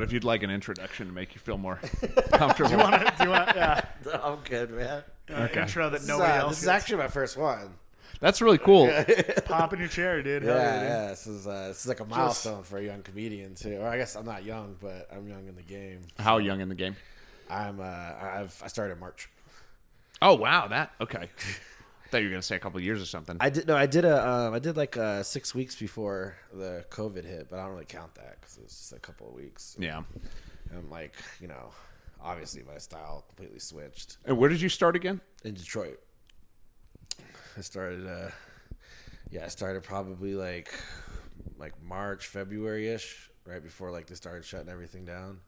if you'd like an introduction to make you feel more comfortable. Do you want? Yeah. I'm good, man. Okay. Intro that nobody else. This is actually my first one. That's really cool. Pop in your chair, dude. Yeah. This is like a milestone for a young comedian too. Or I guess I'm not young, but I'm young in the game. How young in the game? I started in March. Oh wow, okay. I thought you were gonna say a couple of years or something. I did like 6 weeks before the COVID hit, but I don't really count that because it was just a couple of weeks. Yeah. And like, obviously my style completely switched. And where did you start again? In Detroit. I started probably like March, February-ish, right before like they started shutting everything down.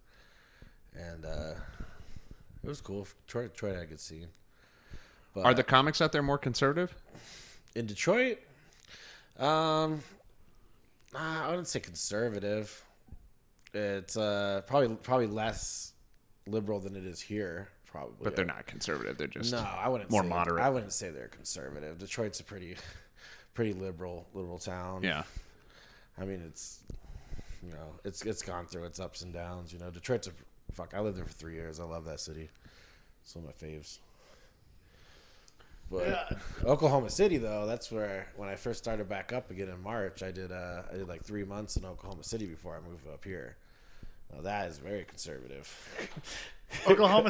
And it was cool. Detroit had a good scene. But Are the comics out there more conservative? in Detroit, I wouldn't say conservative. It's probably less liberal than it is here. Probably, But they're not conservative. They're just I wouldn't more say, moderate. I wouldn't say they're conservative. Detroit's a pretty liberal town. Yeah. I mean, it's gone through its ups and downs. Detroit's I lived there for 3 years. I love that city. It's one of my faves. But Oklahoma City, though, that's where when I first started back up again in March, I did like 3 months in Oklahoma City before I moved up here. Now, that is very conservative. Oklahoma,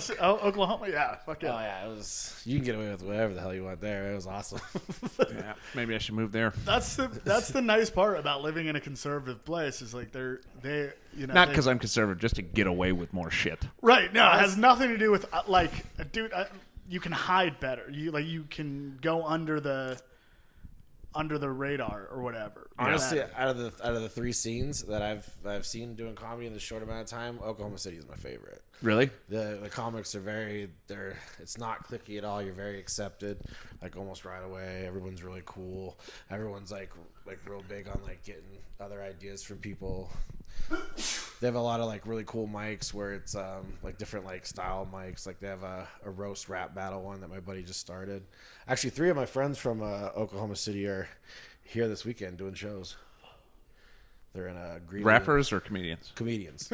yeah, fuck yeah. Oh yeah, it was. You can get away with whatever the hell you want there. It was awesome. Yeah. Maybe I should move there. That's the nice part about living in a conservative place is like they Not because I'm conservative, just to get away with more shit. right. No, it has nothing to do with dude. You can hide better. You can go under the radar or whatever. Honestly, out of the 3 scenes that I've seen doing comedy in this short amount of time, Oklahoma City is my favorite. Really? The comics are it's not cliquey at all. You're very accepted, like almost right away. Everyone's really cool. Everyone's like real big on like getting other ideas from people. They have a lot of like really cool mics where it's like different like style mics. Like they have a roast rap battle one that my buddy just started. Actually, 3 of my friends from Oklahoma City are here this weekend doing shows. They're in a Rappers or comedians? Comedians.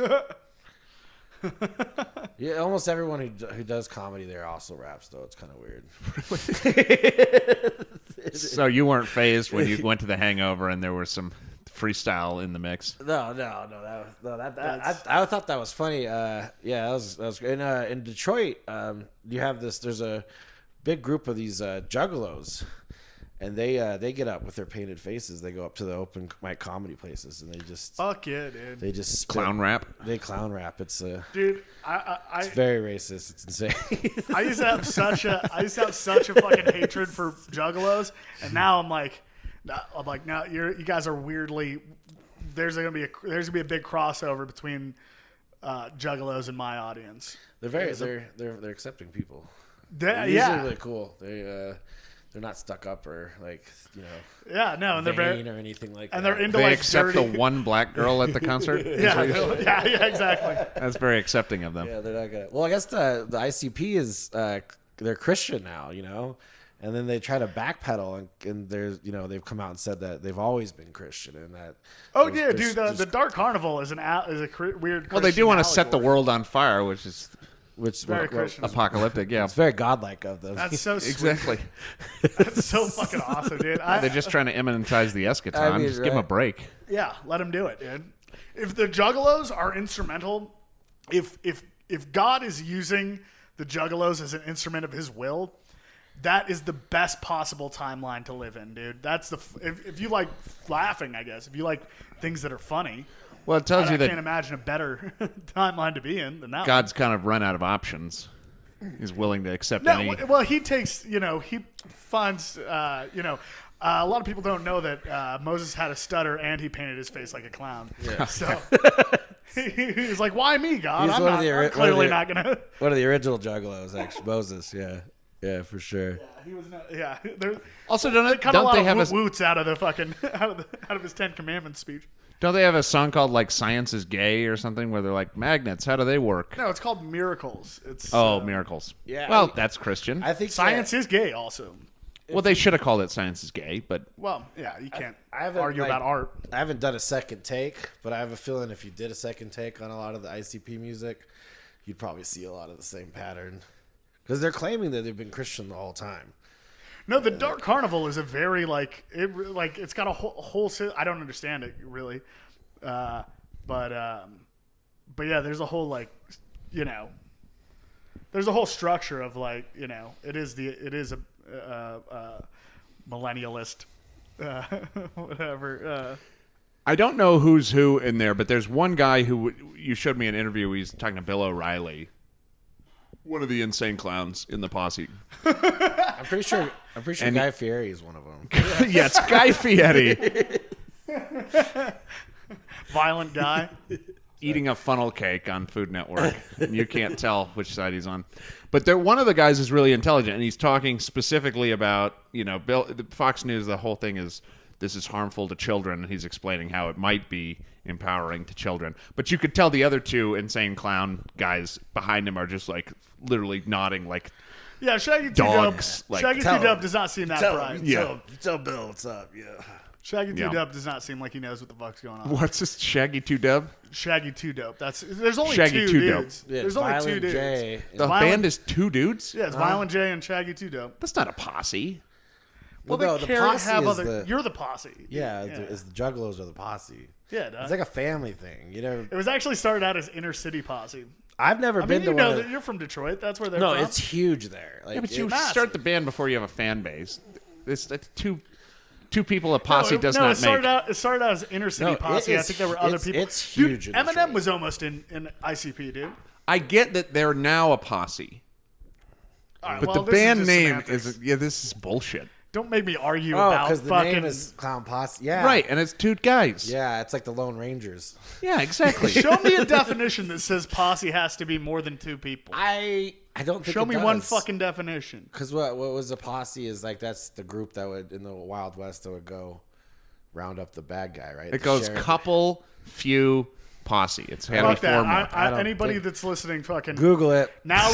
Yeah, almost everyone who does comedy there also raps, though. It's kind of weird. So you weren't fazed when you went to the Hangover and there was some freestyle in the mix? No. I thought that was funny. Yeah, that was great. In Detroit, you have this. There's a big group of these juggalos, and they get up with their painted faces. They go up to the open mic comedy places, and they just fuck yeah, dude. They just clown rap. They clown rap. It's dude. It's very racist. It's insane. I used to have such a fucking hatred for juggalos, and now I'm like, no, you guys are weirdly. There's gonna be a big crossover between juggalos and my audience. They're accepting people. They're usually really cool. They're not stuck up or and they're very or anything like that. And they're into they like accept dirty... the one black girl at the concert. yeah, exactly. That's very accepting of them. Yeah, they're not gonna. Well, I guess the ICP is they're Christian now, and then they try to backpedal, and there's they've come out and said that they've always been Christian, and that. Oh yeah, dude, the Dark Carnival is a weird. Well, they do want to set the allegory. world on fire, which is very Christian. Apocalyptic. Yeah, it's very godlike of them. That's so sweet. exactly. That's so fucking awesome, dude. They're just trying to immanentize the eschaton. Just give them a break. Yeah, let them do it, dude. If the Juggalos are instrumental, if God is using the Juggalos as an instrument of His will, that is the best possible timeline to live in, dude. That's if you like laughing, I guess. If you like things that are funny. Well, it tells you I that can't imagine a better timeline to be in than that. God's kind of run out of options. He's willing to accept No, any. well, he takes, he finds, a lot of people don't know that Moses had a stutter and he painted his face like a clown. Yeah. So he's like, why me, God? I'm clearly not going to. One of the original Juggalos, actually. Moses, yeah. Yeah, for sure. Yeah, he was not, Also, they cut a lot they of have woots out of the fucking out of his 10 Commandments speech. Don't they have a song called like "Science is Gay" or something where they're like magnets? How do they work? No, it's called Miracles. It's miracles. Yeah. Well, that's Christian. I think science is gay, also. Well, they should have called it Science is Gay, but Well, yeah, you can't I haven't, argue like, about art. I haven't done a second take, but I have a feeling if you did a second take on a lot of the ICP music, you'd probably see a lot of the same pattern. Because they're claiming that they've been Christian the whole time. No, the Dark Carnival is a very it's got a whole I don't understand it really, but yeah, there's a whole there's a whole structure of it is a millennialist whatever. I don't know who's who in there, but there's one guy who you showed me an interview. He's talking to Bill O'Reilly, one of the insane clowns in the posse. I'm pretty sure Guy Fieri is one of them. Yes, Guy Fieri. Violent guy. Eating a funnel cake on Food Network. And you can't tell which side he's on. But one of the guys is really intelligent, and he's talking specifically about, Fox News, the whole thing is, this is harmful to children, and he's explaining how it might be empowering to children. But you could tell the other two insane clown guys behind him are just, literally nodding like Yeah, Shaggy 2 dogs. Dub. Shaggy 2 Dub does not seem that bright. Tell Bill what's up, yeah. Shaggy 2 Dub does not seem like he knows what the fuck's going on. What's this, Shaggy 2 Dub? Shaggy 2 Dope. There's only Shaggy two 2 Dope. dudes. Yeah, There's only two Violent dudes. J. The Violent- band is two dudes? Yeah, it's Violent J and Shaggy 2 Dope. That's not a posse. Well, no, they the posse have is other. the- You're the posse. Yeah, it's the Juggalos or the posse. Yeah, It's like a family thing. it was actually started out as inner city posse. I've never I been mean, to one. that you're from Detroit. That's where they're No, from. it's huge there. Like, Yeah, but you massive. start the band before you have a fan base. That's two people a posse does it not started make. it started out as inner city No, posse. it I is think there were hu- other it's- people. it's huge Dude, in Eminem Detroit. was almost in ICP, dude. I get that they're now a posse, All right, but well, the this band just name semantics. this is bullshit. Don't make me argue Oh, about because the fucking. name is Clown Posse. Yeah. Right, and it's two guys. Yeah, it's like the Lone Rangers. Yeah, exactly. Show me a definition that says posse has to be more than two people. I don't think Show it me does. one fucking definition. Because what was a posse is that's the group that would in the Wild West that would go round up the bad guy, right? It The goes sheriff. couple, few, posse. It's had to be Fuck that. formal. I don't Anybody think- that's listening, fucking Google it. now.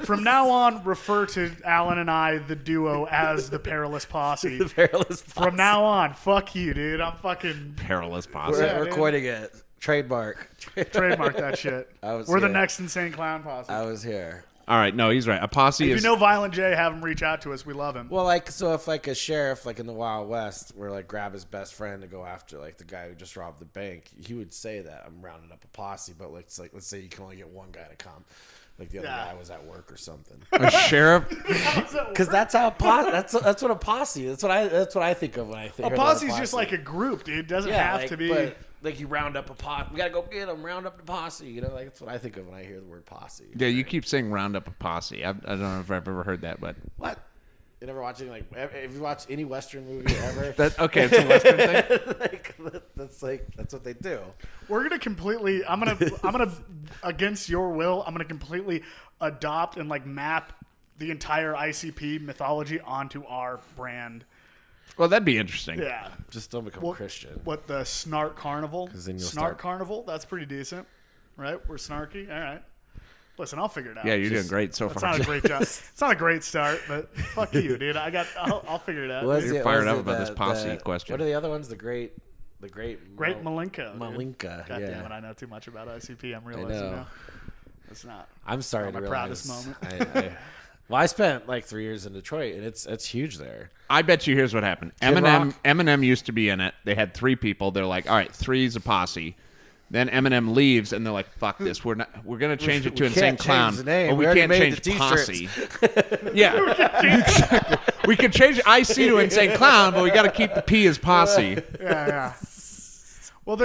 From now on, refer to Alan and I, the duo, as the Perilous Posse. The Perilous Posse. From now on, fuck you, dude. I'm fucking Perilous posse. We're Yeah, dude. recording it. Trademark. trademark that shit. was We're the here. next Insane Clown Posse. I was here. All right, no, he's right. A posse If is you know Violent J, have him reach out to us. We love him. Well, so if a sheriff in the Wild West were grab his best friend to go after the guy who just robbed the bank, he would say that I'm rounding up a posse, but let's say you can only get one guy to come. The other Yeah. guy was at work or something. a sheriff. Because that's how that's what a posse. That's what I think of when I think A posse's just like a group, dude. It doesn't have to be. But you round up a posse. We gotta go get them. Round up the posse. That's what I think of when I hear the word posse. Yeah, you keep saying round up a posse. I don't know if I've ever heard that, but What? You never watch any if you watch any Western movie ever? okay, it's a Western thing. That's what they do. We're gonna completely. I'm gonna against your will. I'm gonna completely adopt and map the entire ICP mythology onto our brand. Well, that'd be interesting. Yeah. Just don't become Christian. What the Snark Carnival? 'Cause then you'll Snark start- Carnival. That's pretty decent, right? We're snarky. All right. Listen, I'll figure it out. Yeah, you're doing great so That's far. not a great job. It's not a great start, but fuck you, dude. I'll figure it out. You're fired up about this posse question. What are the other ones? The great Great Malenko. dude. Malenka. God yeah. damn it, I know too much about ICP. I'm realizing know. now. It's not. I'm sorry Not to my proudest realize. moment. I spent 3 years in Detroit, and it's huge there. I bet you here's what happened. Kid Rock? Eminem used to be in it. They had 3 people. They're like, all right, 3's a posse. Then Eminem leaves, and they're like, "Fuck this! We're gonna change it to we Insane can't Clown, change the name. but We we already can't made change the posse." Yeah, exactly. We could change IC to Insane Clown, but we got to keep the P as posse. Yeah. Well,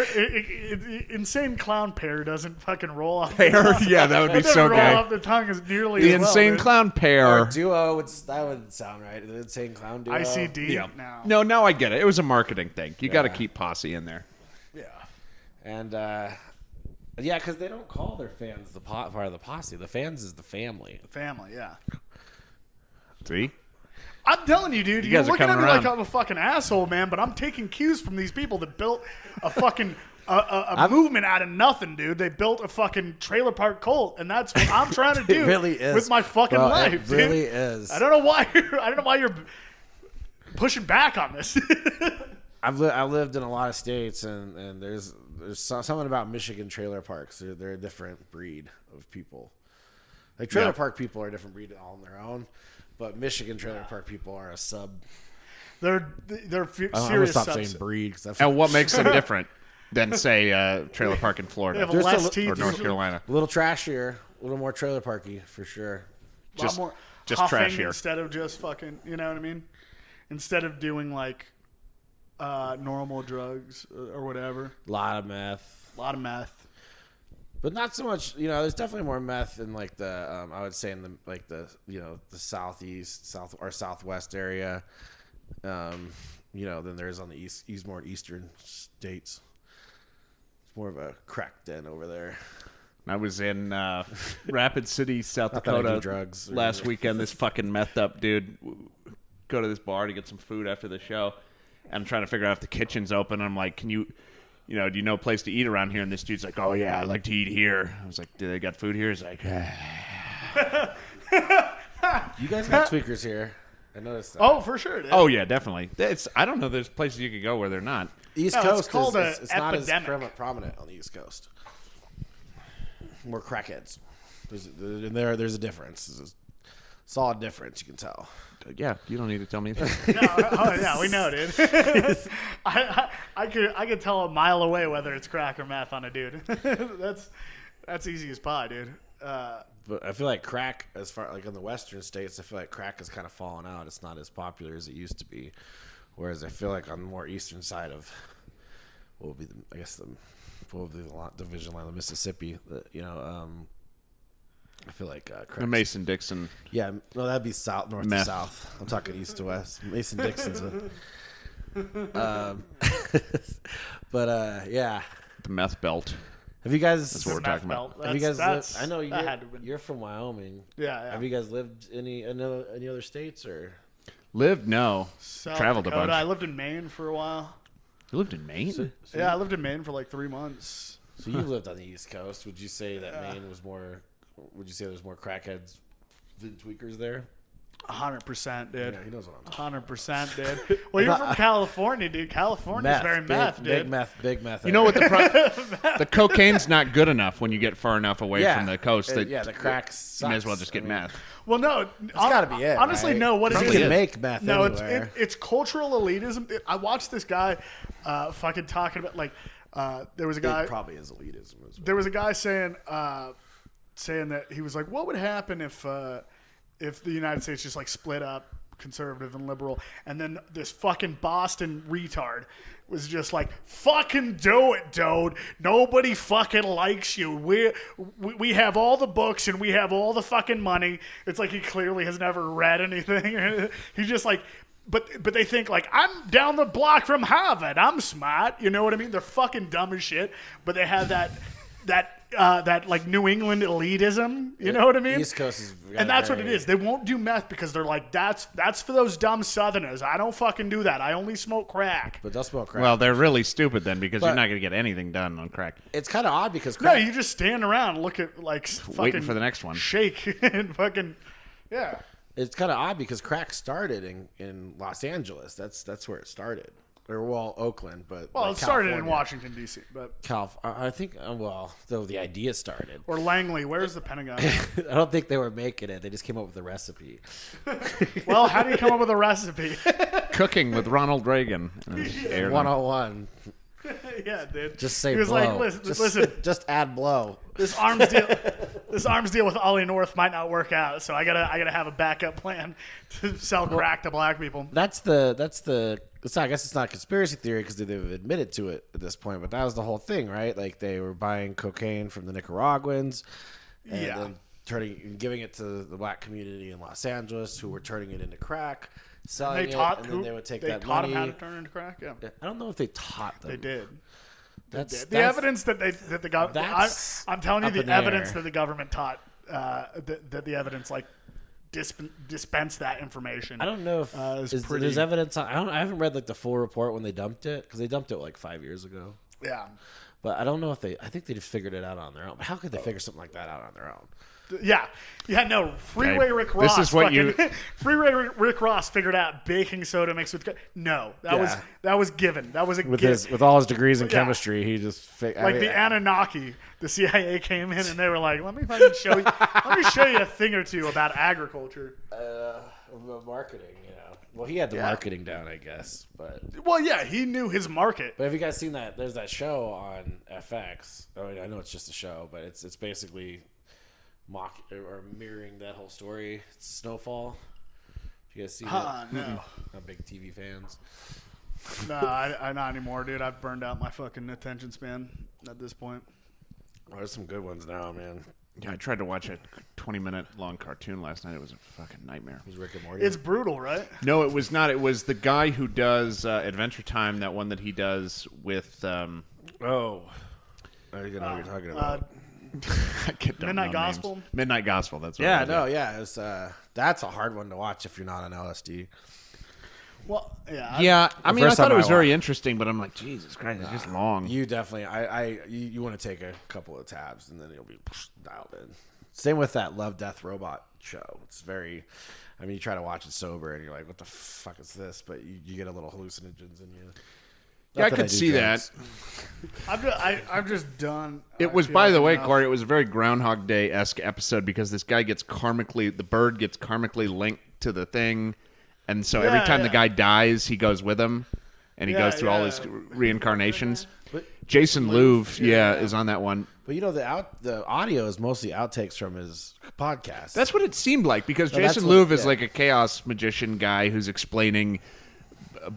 Insane Clown Pair doesn't fucking roll off. Yeah, that would be It doesn't so roll gay. off the tongue as nearly The as well, Insane dude. Clown Or Pair. duo, that wouldn't sound right. The Insane Clown duo. ICD. Yeah. No. No, now I get it. It was a marketing thing. You got to keep posse in there. Yeah. And yeah, because they don't call their fans the part of the posse. The fans is the family. Family. Yeah. See? I'm telling you, dude. You You're guys are looking at coming me like around. I'm a fucking asshole, man. But I'm taking cues from these people that built a fucking a movement out of nothing, dude. They built a fucking trailer park cult, and that's what I'm trying to do. It really is. with my fucking Bro, life, it dude. really is. I don't know why. I don't know why you're pushing back on this. I've lived in a lot of states, and there's something about Michigan trailer parks. They're a different breed of people. Like trailer park people are a different breed all on their own, but Michigan trailer park people are a sub. They're I'm gonna serious stop subset. saying breed. And what makes them different than, say, trailer park in They Florida have There's less a- teeth. or North Carolina? A little trashier, a little more trailer parky for sure. A lot Just- more just huffing trashier. instead of just fucking. You know what I mean? Instead of doing like normal drugs or whatever. A lot of meth. A lot of meth. But not so much, there's definitely more meth in like the, I would say in the the southeast, southwest area, than there is on the east more eastern states. It's more of a crack den over there. I was in Rapid City, South Not that I do Dakota drugs or last anything. weekend. This fucking methed up dude go to this bar to get some food after the show. I'm trying to figure out if the kitchen's open. I'm like, can you, do you know a place to eat around here? And this dude's like, oh, yeah, I like to eat here. I was like, do they got food here? He's like, You guys got tweakers here. I noticed that. Oh, for sure. Dude. oh, yeah, definitely. I don't know. There's places you could go where they're not. East No, it's Coast called is a it's not as epidemic. prominent on the East Coast. More crackheads. There's a difference. There's a solid difference, you can tell. Yeah, you don't need to tell me that. Yeah, we know, dude. I could tell a mile away whether it's crack or meth on a dude. That's easy as pie, dude. But I feel like crack, as far like in the western states, I feel like crack has kind of fallen out. It's not as popular as it used to be. Whereas I feel like on the more eastern side of what would be the division line of Mississippi, I feel like crack. Mason-Dixon. Yeah, no, that'd be north Meth. to south. I'm talking east to west. Mason Dixon's yeah. The meth belt. Have you guys? That's what we're talking about. Have you guys lived? I know that had to have been- you're from Wyoming. Yeah. Have you guys lived any other states or? Lived? No. South Traveled Dakota. a bunch. I lived in Maine for a while. You lived in Maine? Yeah, I lived in Maine for like 3 months. So you lived on the East Coast. Would you say that Maine was more? Would you say there's more crackheads than tweakers there? 100%, dude. Yeah, he knows what I'm talking 100%, dude. Well, you're from California, dude. California's very meth, dude. Big meth. You know what? The cocaine's not good enough when you get far enough away from the coast. That the crack you may as well sucks. just get I mean, meth. Well, no, it's gotta be it, Honestly, right? no. What it You is? can make meth No, anywhere. it's cultural elitism. I watched this guy, fucking talking about like, there was a guy. It probably is elitism as well. There was a guy saying that he was like, what would happen if the United States just like split up conservative and liberal, and then this fucking Boston retard was just like, fucking do it, dude. Nobody fucking likes you. We have all the books and we have all the fucking money. It's like he clearly has never read anything. He's just like, but they think like, I'm down the block from Harvard. I'm smart. You know what I mean? They're fucking dumb as shit, but they have that like New England elitism, you know what I mean? East Coast is, And that's what it is. They won't do meth because they're like, that's for those dumb Southerners. I don't fucking do that. I only smoke crack. But they'll smoke crack. Well, they're really stupid then because But- you're not going to get anything done on crack. it's kind of odd because No, crack. you just stand around and look at like fucking Waiting for the next one. shake and fucking yeah. It's kind of odd because crack started in Los Angeles. That's where it started. Or Oakland, but Well, like it started in California. Washington D.C., but I think though the idea started. or Langley. Where's the Pentagon? I don't think they were making it. They just came up with a recipe. Well, how do you come up with a recipe? Cooking with Ronald Reagan. Aired on- 101. Yeah, dude. Just say he was blow. like, listen, just add blow. this arms deal with Ollie North might not work out, so I gotta have a backup plan to sell crack to black people. That's I guess it's not a conspiracy theory because they've admitted to it at this point, but that was the whole thing, right? Like they were buying cocaine from the Nicaraguans and Yeah. then giving it to the black community in Los Angeles who were turning it into crack, selling They taught and then they would take they that taught money. them how to turn into crack. Yeah, I don't know if they taught them. they did. That's The evidence that the government. that's I'm telling you, up the in evidence air. that the government taught that the evidence like dispensed that information. I don't know if there's evidence. I haven't read like the full report when they dumped it because they dumped it like 5 years ago. Yeah. But I don't know if I think they just figured it out on their own. But how could they figure something like that out on their own? No. Freeway Rick Ross. This is what Freeway Rick Ross figured out baking soda mixed with. No, that was given. That was a gift. With all his degrees in chemistry, he just the Anunnaki. The CIA came in and they were like, "Let me fucking show you. Let me show you a thing or two about agriculture." Marketing, Well, he had the marketing down, I guess, but he knew his market. But have you guys seen that? There's that show on FX. I know it's just a show, but it's basically mirroring that whole story. It's Snowfall. You guys seen it? No. Not big TV fans. No, I not anymore, dude. I've burned out my fucking attention span at this point. Oh, there's some good ones now, man. Yeah, I tried to watch a 20-minute long cartoon last night. It was a fucking nightmare. It was Rick and Morty. It's brutal, right? No, it was not. It was the guy who does Adventure Time, that one that he does with... I think I know what you're talking about. Midnight Gospel? Names. Midnight Gospel, that's what it was. That's a hard one to watch if you're not on LSD. Well, yeah. Yeah, I mean, I thought it was very interesting, but I'm like, Jesus Christ, it's just long. You definitely, you want to take a couple of tabs, and then you'll be dialed in. Same with that Love, Death, Robot show. It's very, you try to watch it sober, and you're like, what the fuck is this? But you get a little hallucinogens in you. Yeah, I could see that. I'm just done. It was, by the way, Corey, it was a very Groundhog Day-esque episode because this guy gets the bird gets karmically linked to the thing. And so every time the guy dies, he goes with him, and he goes through all his reincarnations. But Jason Louv, is on that one. But the audio is mostly outtakes from his podcast. That's what it seemed like, because Jason Louv is like a chaos magician guy who's explaining a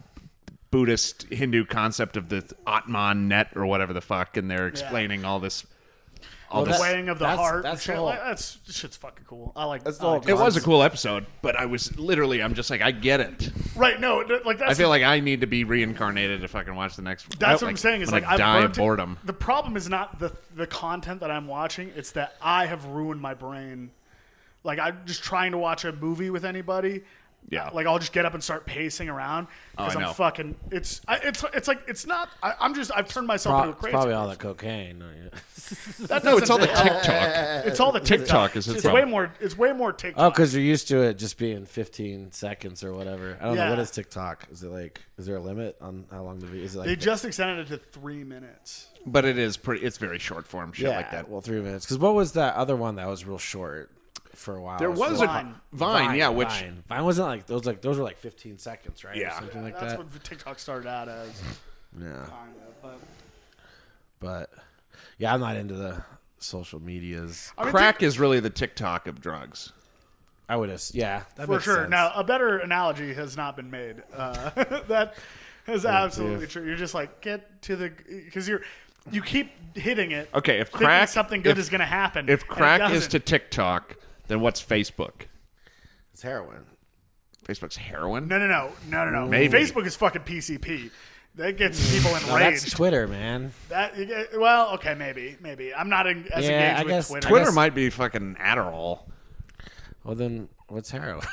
Buddhist Hindu concept of the Atman net or whatever the fuck, and they're explaining all this. The weighing of the heart. That's this shit's fucking cool. I like. It was a cool episode, but I'm just like, I get it. Right? No, like that's. I feel like I need to be reincarnated if I can watch the next one. That's what I'm saying. Is like I die of boredom. The problem is not the content that I'm watching. It's that I have ruined my brain. Like I'm just trying to watch a movie with anybody. Yeah. Like I'll just get up and start pacing around because I'm fucking. It's like it's not. I've turned myself into a crazy. Probably all the cocaine. No, it's all the TikTok. It's all the TikTok. It's way more. It's way more TikTok. Oh, because you're used to it just being 15 seconds or whatever. I don't know, what is TikTok. Is it like? Is there a limit on how long the video? Is it like? They just extended it to 3 minutes. But it is pretty. It's very short form shit like that. Well, 3 minutes. Because what was that other one that was real short? For a while, there was a Vine, which Vine wasn't like those were like 15 seconds, right? Yeah, something like that's that. what TikTok started out as. Yeah, kind of, but yeah, I'm not into the social medias. Crack is really the TikTok of drugs. I would have, that for makes sure. sense. Now, a better analogy has not been made. That is absolutely true. You're just like get to the because you keep hitting it. Okay, if crack something good is going to happen. If crack is to TikTok, then what's Facebook? It's heroin. Facebook's heroin? No. Maybe. Facebook is fucking PCP. That gets people enraged. No, that's Twitter, man. Okay, maybe. I'm not as engaged with Twitter. Twitter might be fucking Adderall. Well, then what's heroin?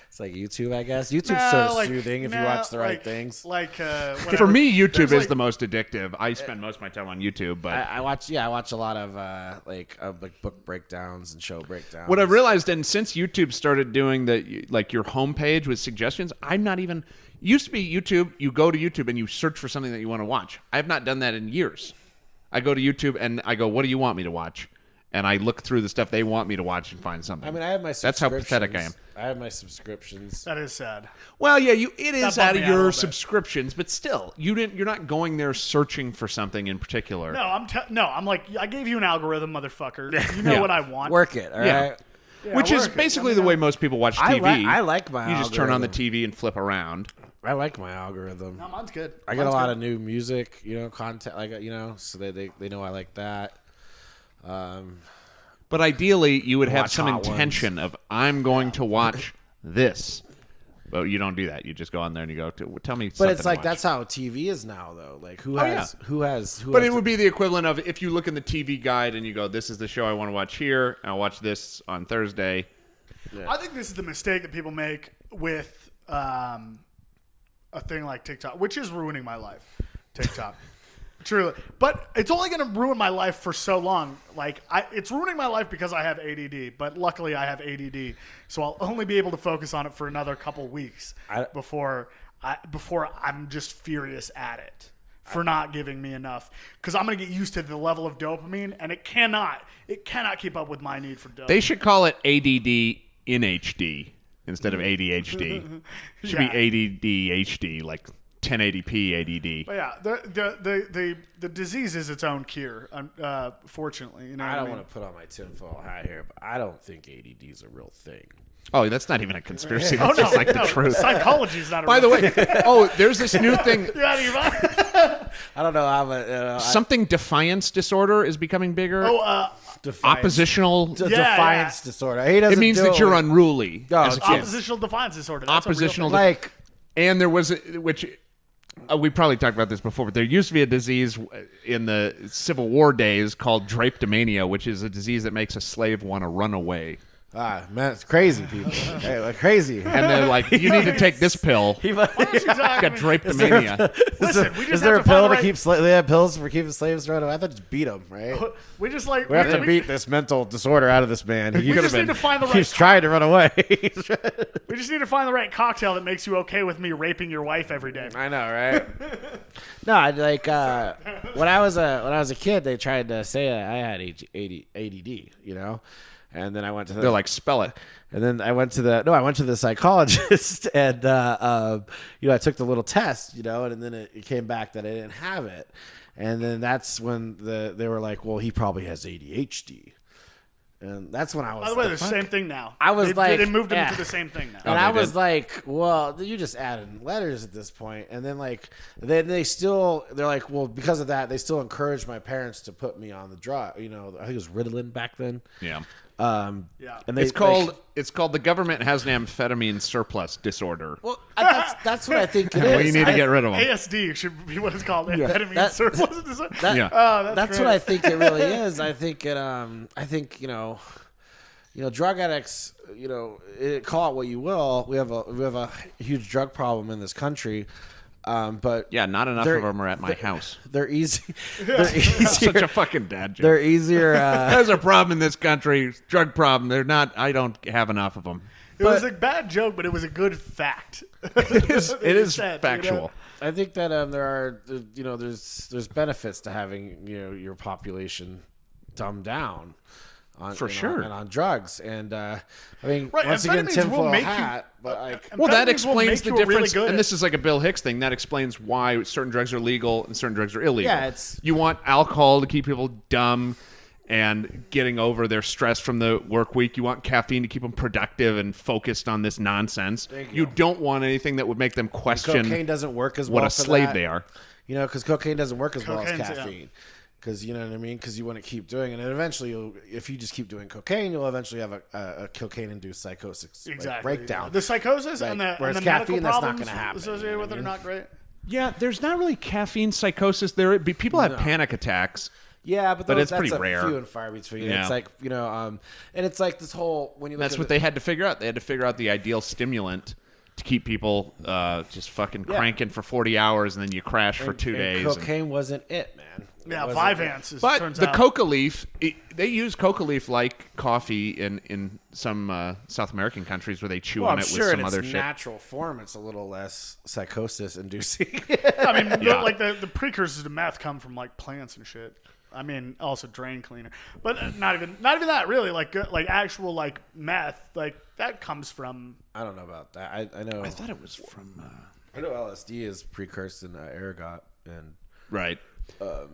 It's like YouTube, I guess. YouTube's sort of soothing if you watch the right things. For me, YouTube is the most addictive. I spend most of my time on YouTube, but I watch a lot of like book breakdowns and show breakdowns. What I've realized, and since YouTube started doing your homepage with suggestions, I'm not even. Used to be YouTube. You go to YouTube and you search for something that you want to watch. I have not done that in years. I go to YouTube and I go, "What do you want me to watch?" And I look through the stuff they want me to watch and find something. I mean, I have my subscriptions. That's how pathetic I am. I have my subscriptions. That is sad. Well, yeah, it is out of your subscriptions, but still, you're not going there searching for something in particular. No, I'm like, I gave you an algorithm, motherfucker. You know what I want. Work it, all right? Yeah, which is basically the way most people watch TV. I like my algorithm. You just turn on the TV and flip around. I like my algorithm. No, mine's good. I get a lot of new music, content, so they know I like that. But ideally, you would have some intention of, I'm going to watch this. But you don't do that. You just go on there and you go, tell me something. But it's like, to watch. that's how TV is now, though. Like, who has. But it would be the equivalent of if you look in the TV guide and you go, this is the show I want to watch here, and I'll watch this on Thursday. Yeah. I think this is the mistake that people make with a thing like TikTok, which is ruining my life. TikTok. Truly. But it's only going to ruin my life for so long. Like, it's ruining my life because I have ADD, but luckily I have ADD. So I'll only be able to focus on it for another couple weeks before I'm just furious at it for not giving me enough. Because I'm going to get used to the level of dopamine, and it cannot keep up with my need for dopamine. They should call it ADD in HD instead of ADHD. It should be ADD HD, like 1080p ADD. But yeah, the disease is its own cure. Fortunately, you know. I don't want to put on my tinfoil hat here, but I don't think ADD is a real thing. Oh, that's not even a conspiracy. That's just like the truth. Psychology is not. By the way, there's this new thing. I don't know how. Something defiance disorder is becoming bigger. Oppositional defiance disorder. It means that you're unruly. As a kid. Oppositional defiance disorder. That's oppositional, and there was which. We probably talked about this before, but there used to be a disease in the Civil War days called drapetomania, which is a disease that makes a slave want to run away. Man, it's crazy, people. Crazy. And they're like, you need to take this pill. He's got drapetomania. Listen, we just is there have a pill to to keep they have pills for keeping slaves running away? I thought just beat them, right? We have to beat this mental disorder out of this man. We just need to find the right. He's trying to run away. We just need to find the right cocktail that makes you okay with me raping your wife every day. I know, right? No, when I was a kid, they tried to say I had ADD, you know. And then I went to they're like, spell it. And then I went to the psychologist, and I took the little test, and then it came back that I didn't have it. And then that's when they were like, well, he probably has ADHD. And that's when I was. By the way, the same thing now. I was they moved him to the same thing now. And I was like, well, you just added letters at this point. And then they're like, well, because of that, they still encouraged my parents to put me on the drug. I think it was Ritalin back then. Yeah. And it's called the government has an amphetamine surplus disorder. Well, that's what I think it is. Well, you need to get rid of them. ASD should be what it's called. Amphetamine surplus disorder. That's what I think it really is. I think drug addicts. Call it what you will. We have a huge drug problem in this country. But not enough of them are at my house. They're easy. They're easier. Such a fucking dad joke. They're easier. There's a problem in this country. Drug problem. They're not. I don't have enough of them. It was a bad joke, but it was a good fact. It is factual. I think that there are there's benefits to having your population dumbed down. Sure. And on drugs. And once again, tinfoil hat. But that explains the difference. And this is like a Bill Hicks thing. That explains why certain drugs are legal and certain drugs are illegal. Yeah, you want alcohol to keep people dumb and getting over their stress from the work week. You want caffeine to keep them productive and focused on this nonsense. You don't want anything that would make them question cocaine doesn't work as well what a slave they are. Because cocaine doesn't work as well as caffeine. Because you know what I mean? Because you want to keep doing it. And eventually, if you just keep doing cocaine, you'll eventually have a cocaine-induced psychosis breakdown. The psychosis and the caffeine, that's not going to happen. Associated with it are not great. Yeah, there's not really caffeine psychosis. People have panic attacks. Yeah, but it's pretty rare. Few and far between. Yeah. It's like and it's like this whole when you. Look That's what they had to figure out. They had to figure out the ideal stimulant to keep people just fucking cranking for 40 hours, and then you crash for 2 days. Cocaine wasn't it, man. Yeah, Vyvanse. But the coca leaf, they use coca leaf like coffee in some South American countries where they chew on it with some other shit. Natural form, it's a little less psychosis inducing. I mean, like the precursors to meth come from like plants and shit. I mean, also drain cleaner, but not even that really. Like actual like meth, like that comes from. I don't know about that. I know. I thought it was from. I know LSD is precursed in ergot and right. I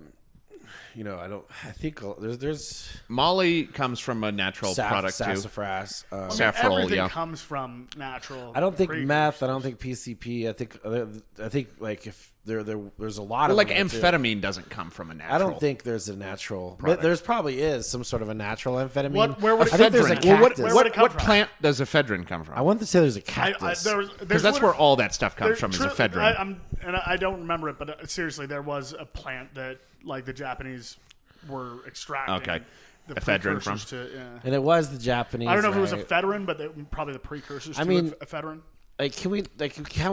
think there's Molly comes from a natural product sassafras. Saffron, everything comes from natural. I don't think meth. I don't think PCP. I think like if there's a lot of like amphetamine doesn't come from a natural. I don't think there's a natural. But there's probably is some sort of a natural amphetamine. Where would I think there's a cactus. What plant does ephedrine come from? I want to say there's a cactus. Because that's where all that stuff comes from is ephedrine. I don't remember it, but seriously, there was a plant that like the Japanese were extracting the ephedrine precursors from. To, and it was the Japanese. I don't know if it was ephedrine, but probably the precursors to ephedrine. Like, can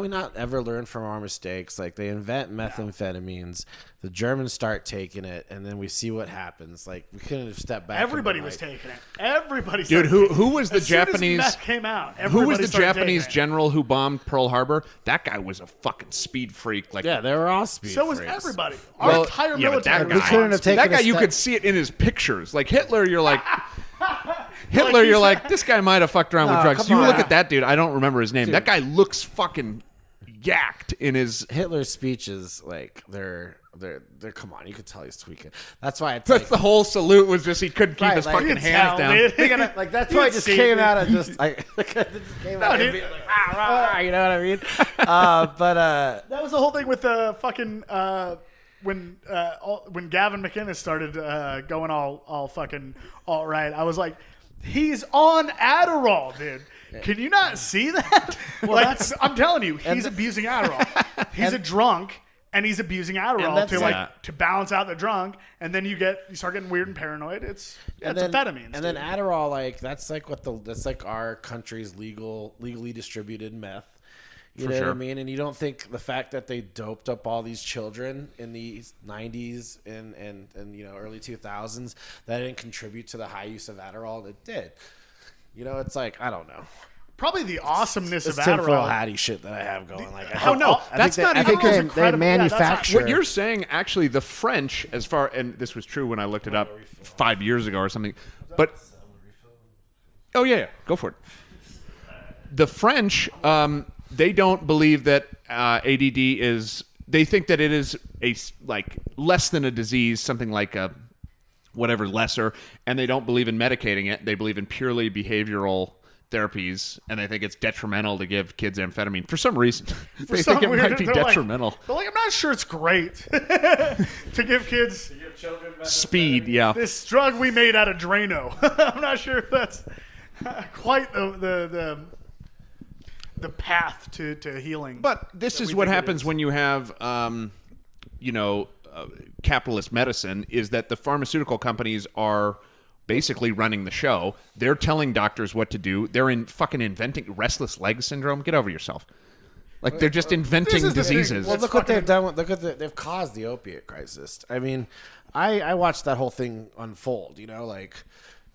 we not ever learn from our mistakes? Like, they invent methamphetamines, the Germans start taking it, and then we see what happens. Like, we couldn't have stepped back. Everybody was taking it. Everybody. Dude, who was the as soon as Japanese? meth came out. Who was the started Japanese taking it. general who bombed Pearl Harbor? That guy was a fucking speed freak. Like, Yeah, they were all speed So was freaks. everybody. Our entire yeah, but military. that was guy, couldn't have taken that guy, a you step- could see it in his pictures. Like Hitler, you're like. Hitler, Like you're like, this guy might have fucked around with No, drugs. come You on. look at that dude, I don't remember his name. That guy looks fucking yacked in his. Hitler's speeches, like they're come on, you could tell he's tweaking. That's why it's That's the whole salute was just he couldn't keep Right, his like, fucking you can hands tell, down. dude. like that's You why it can just see came it. out of just like it just came out dude. of being like you know what I mean? But That was the whole thing with the fucking when Gavin McInnes started going all fucking all right. I was like, he's on Adderall, dude. Can you not see that? I'm telling you, he's abusing Adderall. He's a drunk. And he's abusing Adderall that's- to balance out the drunk, and then you start getting weird and paranoid. It's amphetamines. And then Adderall, like that's like our country's legally distributed meth. You know what I sure. mean? And you don't think the fact that they doped up all these children in the 90s and early 2000s that didn't contribute to the high use of Adderall? It did. You know, it's like I don't know. probably the awesomeness It's of tinfoil Adderall. hatty shit that I have going. Like, Oh, no, that's not even- Adderall's they incredible. Yeah, that's not- manufacture. What you're saying, actually, the French, and this was true when I looked it up 5 years ago or something, but oh yeah, go for it. The French, they don't believe that ADD is. They think that it is less than a disease, something like a whatever lesser, and they don't believe in medicating it. They believe in purely behavioral therapies, and they think it's detrimental to give kids amphetamine for some reason. They some think it weird- might be they're like- detrimental. They're like, I'm not sure it's great to give kids Speed, yeah. this drug we made out of Drano. I'm not sure if that's quite the path to healing. But this that is we what think it happens is. when you have, capitalist medicine, is that the pharmaceutical companies are basically running the show. They're telling doctors what to do. They're fucking inventing restless leg syndrome. Get over yourself. Like, they're just inventing is the thing. diseases. Well, That's look what fucking- they've done. They've caused the opiate crisis. I mean, I watched that whole thing unfold. You know, like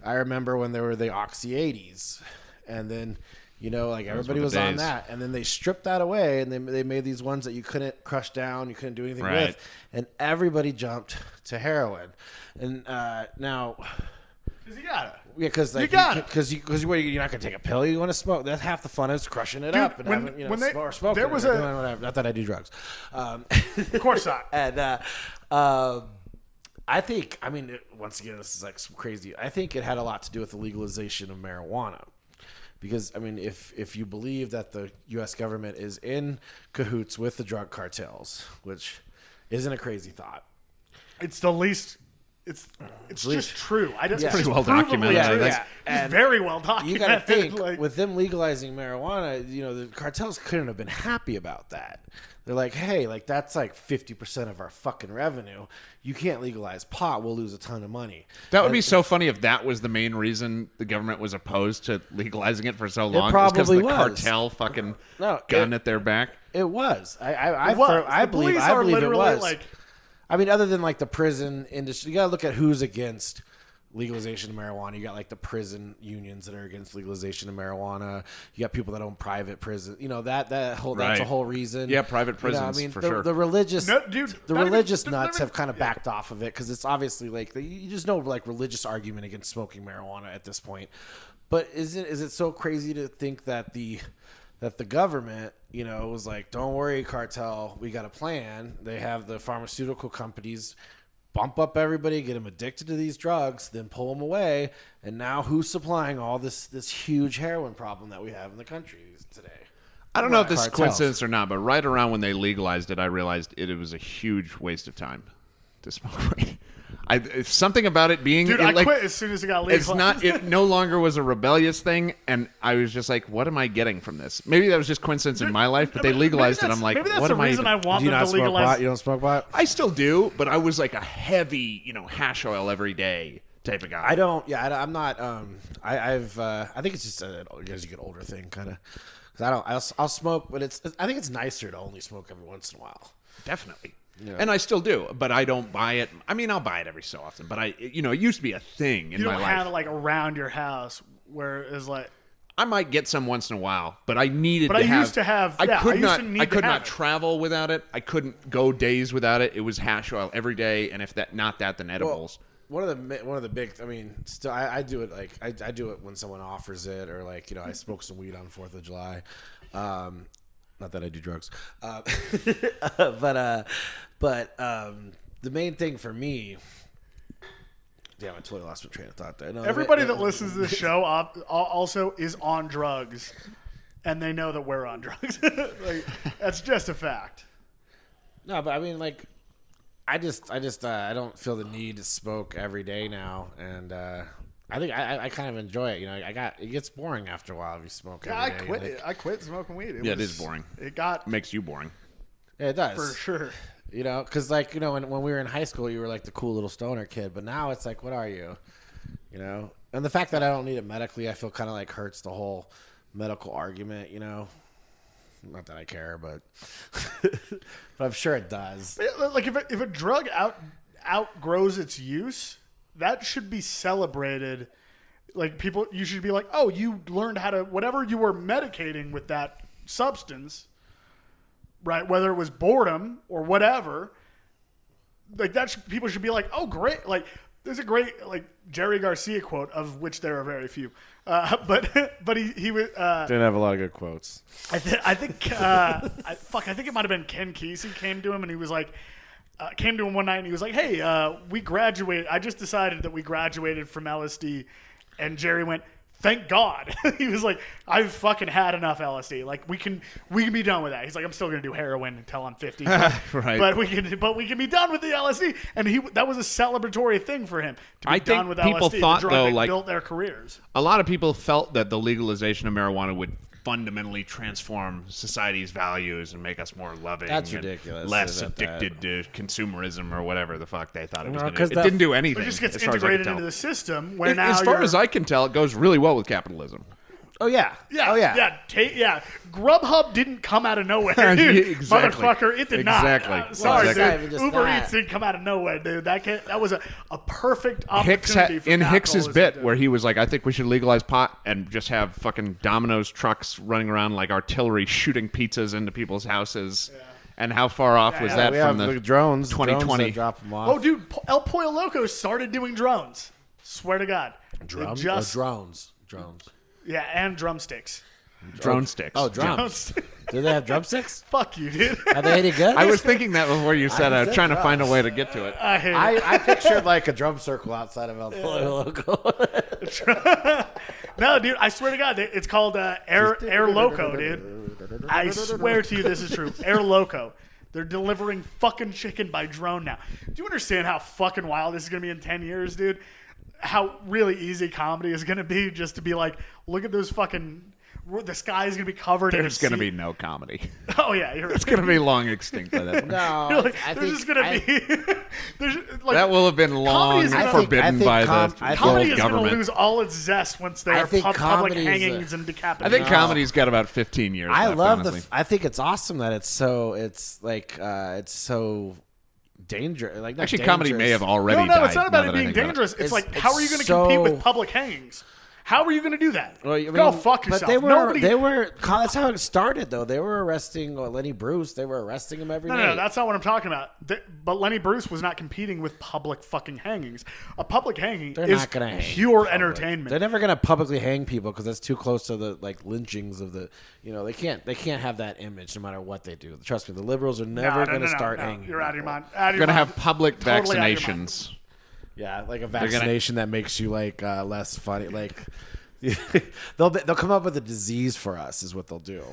I remember when there were the Oxy 80s, and then everybody were the was on days. that, and then they stripped that away, and they made these ones that you couldn't crush down, you couldn't do anything Right. with, and everybody jumped to heroin, and now. 'Cause you gotta. Yeah, because You got it. you're not gonna take a pill. You want to smoke. That's half the fun is crushing it Dude, up and when- having, when they- or smoking. there was or a- doing whatever. Not that I do drugs. Of course not. And I think, once again, this is like some crazy. I think it had a lot to do with the legalization of marijuana, because if you believe that the U.S. government is in cahoots with the drug cartels, which isn't a crazy thought. It's the least. It's just true. It's Yeah. just Pretty well provably documented, true. I guess. It's And very well documented. You got to think Like, with them legalizing marijuana, the cartels couldn't have been happy about that. They're like, hey, that's 50% of our fucking revenue. You can't legalize pot. We'll lose a ton of money. That would be so funny if that was the main reason the government was opposed to legalizing it for so long. probably the was. cartel fucking No, gun at their back. It was. I It was. I The believe. police I are believe it literally, was. like- other than the prison industry, you got to look at who's against legalization of marijuana. You got the prison unions that are against legalization of marijuana. You got people that own private prison. That's Right. a whole reason. Yeah, private prisons, for sure. The religious, No, dude, the not even- religious not nuts even- have kind of backed off of it because it's obviously you just know religious argument against smoking marijuana at this point. But is it so crazy to think that the government, was like, don't worry, cartel, we got a plan. They have the pharmaceutical companies bump up everybody, get them addicted to these drugs, then pull them away. And now who's supplying all this huge heroin problem that we have in the country today? I don't know if this is Cartels. coincidence or not, but right around when they legalized it, I realized it was a huge waste of time to smoke weed. It's something about it being dude, I quit as soon as it got legalized. It's not. It no longer was a rebellious thing, and I was just like, "What am I getting from this?" Maybe that was just coincidence in my life, but they legalized it. I'm like, maybe that's "What the am I?" reason I want Do you them not to smoke legalize. pot? You don't smoke pot? I still do, but I was like a heavy, hash oil every day type of guy. I'm not. I think it's just as you get older thing, kind of. Because I'll smoke, but I think it's nicer to only smoke every once in a while. Definitely. Yeah. And I still do, but I don't buy it. I mean, I'll buy it every so often, but it used to be a thing in my life. You don't have it like around your house where it's like. I might get some once in a while, but I needed But to I have. used to have. I Yeah, could I used not. to need I to could have not it. travel without it. I couldn't go days without it. It was hash oil every day, and if that not that, then edibles. One of the big. I mean, still, I do it like I do it when someone offers it, or like I smoke some weed on 4th of July. Not that I do drugs, but the main thing for me. Damn, I totally lost my train of thought there. No, Everybody that listens to the show also is on drugs, and they know that we're on drugs. Like, that's just a fact. No, but I mean, like, I don't feel the need to smoke every day now, and I think I kind of enjoy it. It gets boring after a while if you smoke every day. I quit smoking weed. It is boring. It makes you boring. Yeah, it does for sure. Because when we were in high school, you were like the cool little stoner kid, but now it's like, what are you? And the fact that I don't need it medically, I feel kind of like hurts the whole medical argument. Not that I care, but but I'm sure it does. Like if a drug outgrows its use, that should be celebrated. Like you should be like, oh, you learned how to whatever you were medicating with that substance. Right, whether it was boredom or whatever, like people should be like, "Oh, great!" Like, there's a great like Jerry Garcia quote, of which there are very few, but he was didn't have a lot of good quotes. I think it might have been Ken Kesey came to him and he was like, came to him one night and he was like, "Hey, we graduated. I just decided that we graduated from LSD," and Jerry went, "Thank God." He was like, "I've fucking had enough LSD. Like we can be done with that." He's like, "I'm still gonna do heroin until I'm 50, right? But we can be done with the LSD." And that was a celebratory thing for him to be done with LSD. People thought the drug that built their careers. A lot of people felt that the legalization of marijuana would fundamentally transform society's values and make us more loving. That's ridiculous. Less addicted to consumerism or whatever the fuck they thought it was going to. It that- didn't do anything. It just gets as far as I could integrated tell. into the system. Where now, as far as I can tell, it goes really well with capitalism. Oh yeah. Yeah. Grubhub didn't come out of nowhere, dude. Exactly. Motherfucker, it did not. Exactly. Sorry, Exactly. dude. Uber Eats didn't come out of nowhere, dude. That was a perfect opportunity for in capitalism, Hicks's bit dude. where he was like, "I think we should legalize pot and just have fucking Domino's trucks running around like artillery shooting pizzas into people's houses." Yeah. And how far off was that we from have the drones 2020? that drop them off. Oh, dude, El Pollo Loco started doing drones. Swear to God. Drones. Drones. Yeah, and drumsticks. Drone sticks. Oh, drums. Do they have drumsticks? Fuck you, dude. Are they any good? I was thinking that before you said it. I was trying to find a way to get to it. I hate it. I pictured like a drum circle outside of El Pollo Loco. No, dude, I swear to God, it's called Air Loco, dude. I swear to you this is true. Air Loco. They're delivering fucking chicken by drone now. Do you understand how fucking wild this is going to be in 10 years, dude? How really easy comedy is going to be just to be like, look at those fucking... The sky is going to be covered in a There's going to be no comedy. Oh, yeah. You're It's going to be long extinct by that. No, like, there's just going to be... there's, like, That will have been long forbidden by the comedy is going government. to lose all its zest once there are public hangings and decapitations. I think comedy's got about 15 years I left, love honestly. I think it's awesome that it's so dangerous. Like, not Actually, dangerous. comedy may have already died. No, it's not about now it that I being think about dangerous. It's It's- like, how are you going to so- compete with public hangings? How are you going to do that? Well, Go fuck yourself. But they were. That's how it started, though. They were arresting Lenny Bruce. They were arresting him every night. No, that's not what I'm talking about. But Lenny Bruce was not competing with public fucking hangings. A public hanging They're is not gonna hang pure public. entertainment. They're never gonna publicly hang people because that's too close to the lynchings of the. They can't have that image no matter what they do. Trust me, the liberals are never gonna start hanging. You're out of your people. mind. You're going to have public Totally out of your mind. vaccinations. Yeah, like a vaccination that makes you less funny. Like they'll come up with a disease for us is what they'll do.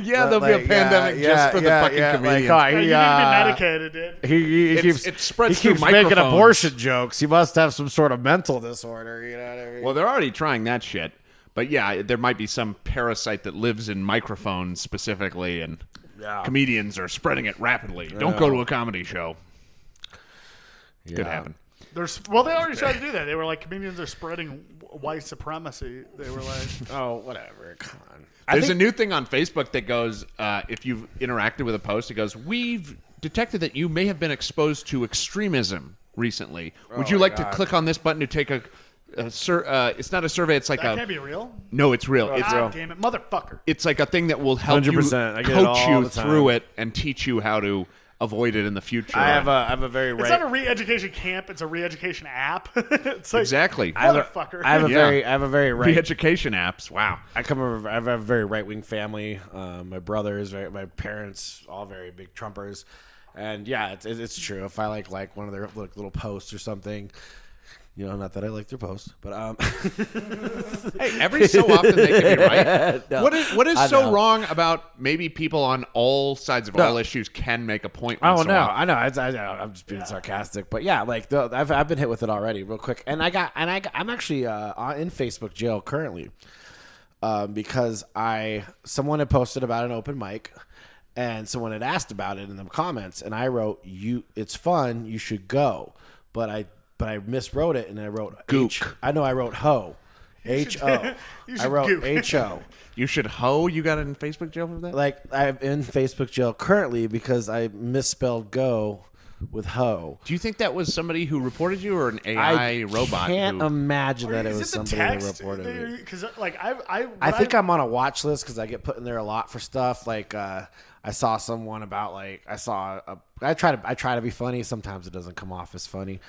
Yeah, there'll be a pandemic just for the fucking comedians. You need to be medicated, dude. It spreads he keeps through making microphones. abortion jokes. He must have some sort of mental disorder. You know what I mean? Well, they're already trying that shit. But yeah, there might be some parasite that lives in microphones specifically, and comedians are spreading it rapidly. Don't go to a comedy show. Could happen. Well, they already tried to do that. They were like, comedians are spreading white supremacy. They were like, oh, whatever. Come on. There's a new thing on Facebook that goes, if you've interacted with a post, it goes, we've detected that you may have been exposed to extremism recently. Would you like to click on this button to take it's not a survey, it's like that can't be real? No, it's real. It's real. Damn it, motherfucker. It's like a thing that will help you 100%. coach you through it and teach you how to avoid it in the future. I have a very It's not a re-education camp. It's a re-education app. It's like, exactly. motherfucker. I have a very re-education apps. Wow. I have a very right-wing family. My brothers, my parents, all very big Trumpers. And yeah, it's true. If I like one of their little posts or something, not that I like their posts, but hey, every so often they can be right. No, what is so wrong about maybe people on all sides of all issues can make a point? Oh no, I know. I'm just being sarcastic, but yeah, like I've been hit with it already, real quick, and I'm actually in Facebook jail currently because someone had posted about an open mic. And someone had asked about it in the comments, and I wrote, it's fun, you should go. But I miswrote it, and I wrote Gook. I wrote ho. H-O. I wrote gook. H-O. You should hoe? You got in Facebook jail for that? Like, I'm in Facebook jail currently because I misspelled go with ho. Do you think that was somebody who reported you or an AI robot? I can't imagine that it was somebody who reported me. Because like I think I'm on a watch list because I get put in there a lot for stuff. Like I saw someone about I try to be funny. Sometimes it doesn't come off as funny.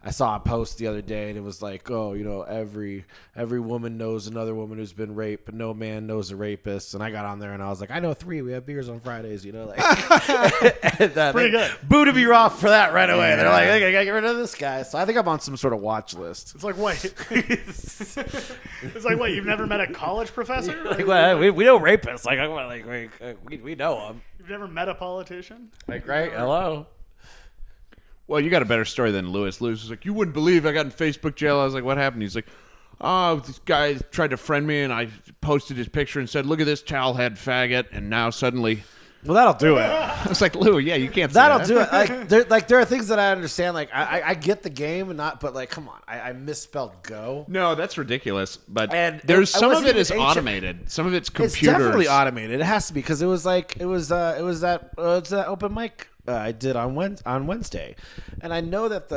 I saw a post the other day and it was like, oh, every woman knows another woman who's been raped, but no man knows a rapist. And I got on there and I was like, I know 3. We have beers on Fridays, like pretty good. Booted me off for that right away. They're like, I gotta get rid of this guy. So I think I'm on some sort of watch list. It's like, wait. It's like, what? You've never met a college professor? Like, well, we know rapists. We know them. You've never met a politician? Like, right? Hello. Well, you got a better story than Lewis. Lewis was like, you wouldn't believe I got in Facebook jail. I was like, what happened? He's like, oh, this guy tried to friend me, and I posted his picture and said, look at this towel-head faggot, and now suddenly... Well, that'll do it. I was like, Lou, yeah, you can't say that'll that. do it. There are things that I understand. Like, I get the game, but like, come on, I misspelled go. No, that's ridiculous. But there's some of it is automated. Some of it's computers. It's definitely automated. It has to be because it was that open mic I did on Wednesday, and I know that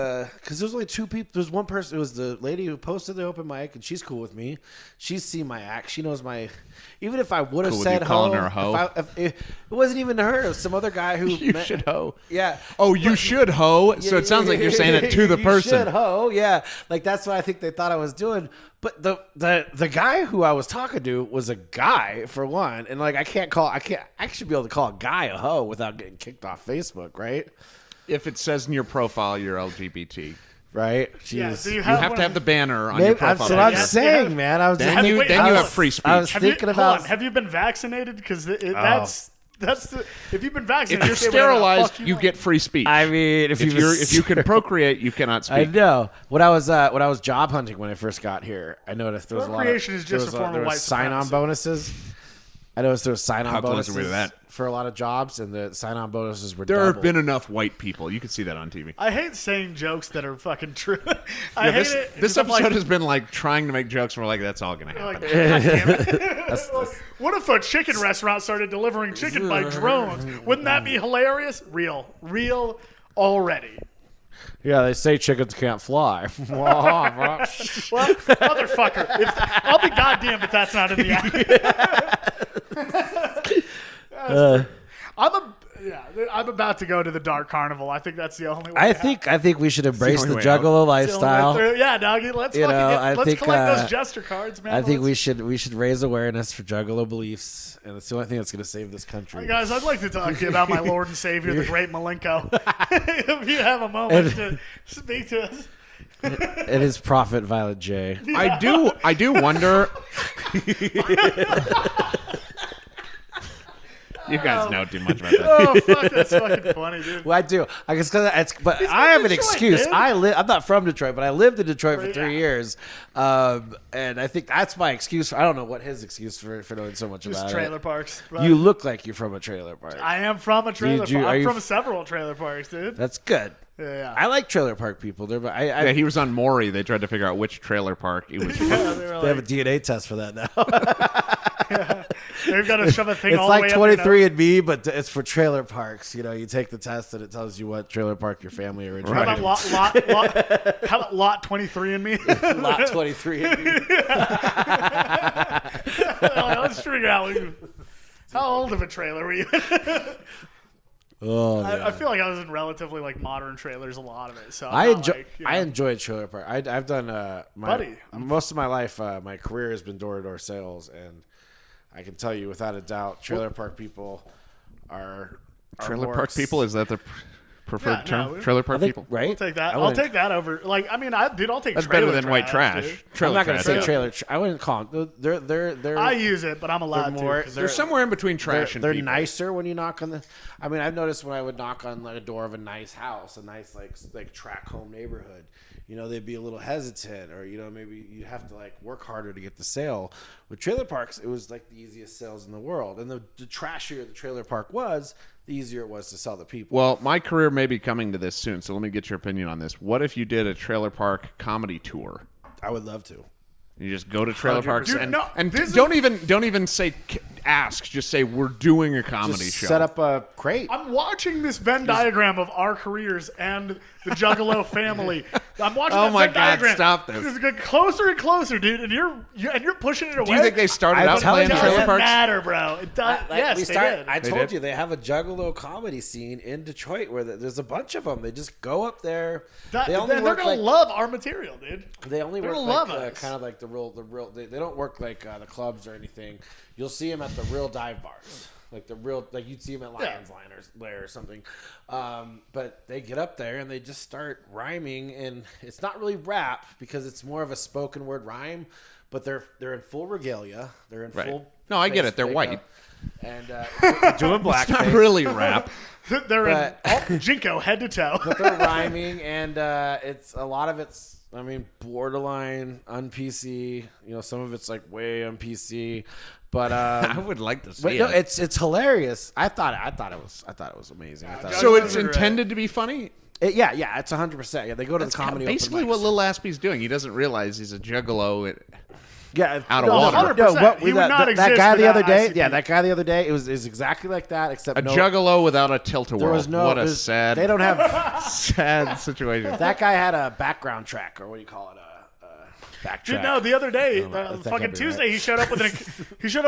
because there's only 2 people. There's one person. It was the lady who posted the open mic, and she's cool with me. She's seen my act. She knows my. Even if I would have said calling her a hoe, if it wasn't even her. It was some other guy who should hoe. Yeah. Oh, you should hoe. So it sounds like you're saying it to the person. You should hoe. Yeah. Like that's what I think they thought I was doing. But the guy who I was talking to was a guy for one, and like I should be able to call a guy a hoe without getting kicked off Facebook, right? If it says in your profile you're LGBT. Right? Jeez. Yeah, so you have to have the banner on your profile. That's what I'm saying, man. I was then you have free speech. I was thinking about. Have you been vaccinated? Because that's if you've been vaccinated. If you're sterilized, you get free speech. I mean, if you can procreate, you cannot speak. I know. When I was job hunting when I first got here, I noticed there was a lot of procreation is just a form of white sign-on bonuses. I noticed there was sign-on bonuses with that. For a lot of jobs, and the sign-on bonuses were There doubled. have been enough white people. You can see that on TV. I hate saying jokes that are fucking true. I hate it. This episode has been like trying to make jokes. And we're like, that's all going to happen. Like, God damn it. What if a chicken restaurant started delivering chicken by drones? Wouldn't that be hilarious? Real already. Yeah, they say chickens can't fly. Well, motherfucker. I'll be goddamned if that's not in the act. I'm about to go to the Dark Carnival. I think that's the only way. I think we should embrace the Juggalo lifestyle. Yeah, doggy. Let's collect those Jester cards, man. I think we should raise awareness for Juggalo beliefs, and it's the only thing that's going to save this country. Hey guys, I'd like to talk to you about my Lord and Savior, the Great Malenko. If you have a moment to speak to us. It is Prophet Violet J. I do wonder. You guys know too much about that. Oh fuck, that's fucking funny, dude. Well, I do. I guess but I have an excuse. Dude. I'm not from Detroit, but I lived in Detroit for 3 years, and I think that's my excuse. I don't know what his excuse for knowing so much about trailer it. parks. Right? You look like you're from a trailer park. I am from a trailer park. I'm from several trailer parks, dude. That's good. Yeah. I like trailer park people. They're, Yeah, he was on Maury. They tried to figure out which trailer park he was from. Yeah, they have a DNA test for that now. They've got to shove a thing It's all like the way up your nose. 23andMe, but it's for trailer parks. You know, you take the test and it tells you what trailer park your family originated. How about how about lot 23 in me? Lot 23andMe. Let's figure out how old of a trailer were you? Oh, I feel like I was in relatively like modern trailers, a lot of it. So I enjoy. Like, I enjoy trailer park. I've done Buddy. most of my life. My career has been door-to-door sales, and I can tell you without a doubt, trailer park people are Trailer more park people? Is that the preferred Yeah, term? no, Trailer park people? right? I'll take that. I I'll wouldn't- take that over. Like, I mean, I'll take. That's trailer better than white trash. dude. I'm Trailer not going to trash. say trailer. I wouldn't call them. They're. I use it, but I'm allowed more- to. 'cause They're somewhere in between trash and They're people. nicer when you knock on the. I mean, I've noticed when I would knock on like a door of a nice house, a nice like track home neighborhood, you know, they'd be a little hesitant, or you know, maybe you have to like work harder to get the sale. With trailer parks, it was like the easiest sales in the world, and the trashier the trailer park was, the easier it was to sell the people. Well, my career may be coming to this soon, so let me get your opinion on this. What if you did a trailer park comedy tour? I would love to. You just go to trailer parks 100%. and, No, and this don't even say ask. Just say we're doing a comedy Just show. set up a crate. I'm watching this Venn diagram of our careers and the Juggalo family. I'm watching. Oh that my Venn God, diagram. stop this. It's getting closer and closer, dude, and you're pushing it away. Do you think they started I'm out telling playing you, trailer doesn't parks? matter, bro. It does. Yes, they did. I They told did? you they have a Juggalo comedy scene in Detroit where there's a bunch of them. They just go up there. They only They're work gonna like love our material, dude. they only they're work gonna like love us. kind of like the real. They don't work like the clubs or anything. You'll see them at the real dive bars, like the real like you'd see them at Lions Lair or something. But they get up there and they just start rhyming, and it's not really rap because it's more of a spoken word rhyme. But they're in full regalia. They're in Right. full. No, I get face it. They're makeup, white. and doing blackface. It's not really rap. They're But- in Jinko head to toe. But they're rhyming, and it's a lot of it's. I mean, borderline un-PC. You know, some of it's like way un-PC. But I would like to see but it. no, it's hilarious. I thought it was amazing. I thought So Juggalo it's are great. intended to be funny? yeah, it's 100%. Yeah, they go to That's the comedy. basically open what mics. Lil Aspie's doing. He doesn't realize he's a juggalo. Yeah, out of water. 100%. He would not that exist guy the without other day. ICP. Yeah, that guy the other day. It was exactly like that, except A no, juggalo without a tilt-a-whirl. there was no. What a there's- sad, They don't have. sad situation. That guy had a background track, or what do you call it? A backtrack. Dude, no, the other day, I think fucking I'd be Tuesday, right. he showed up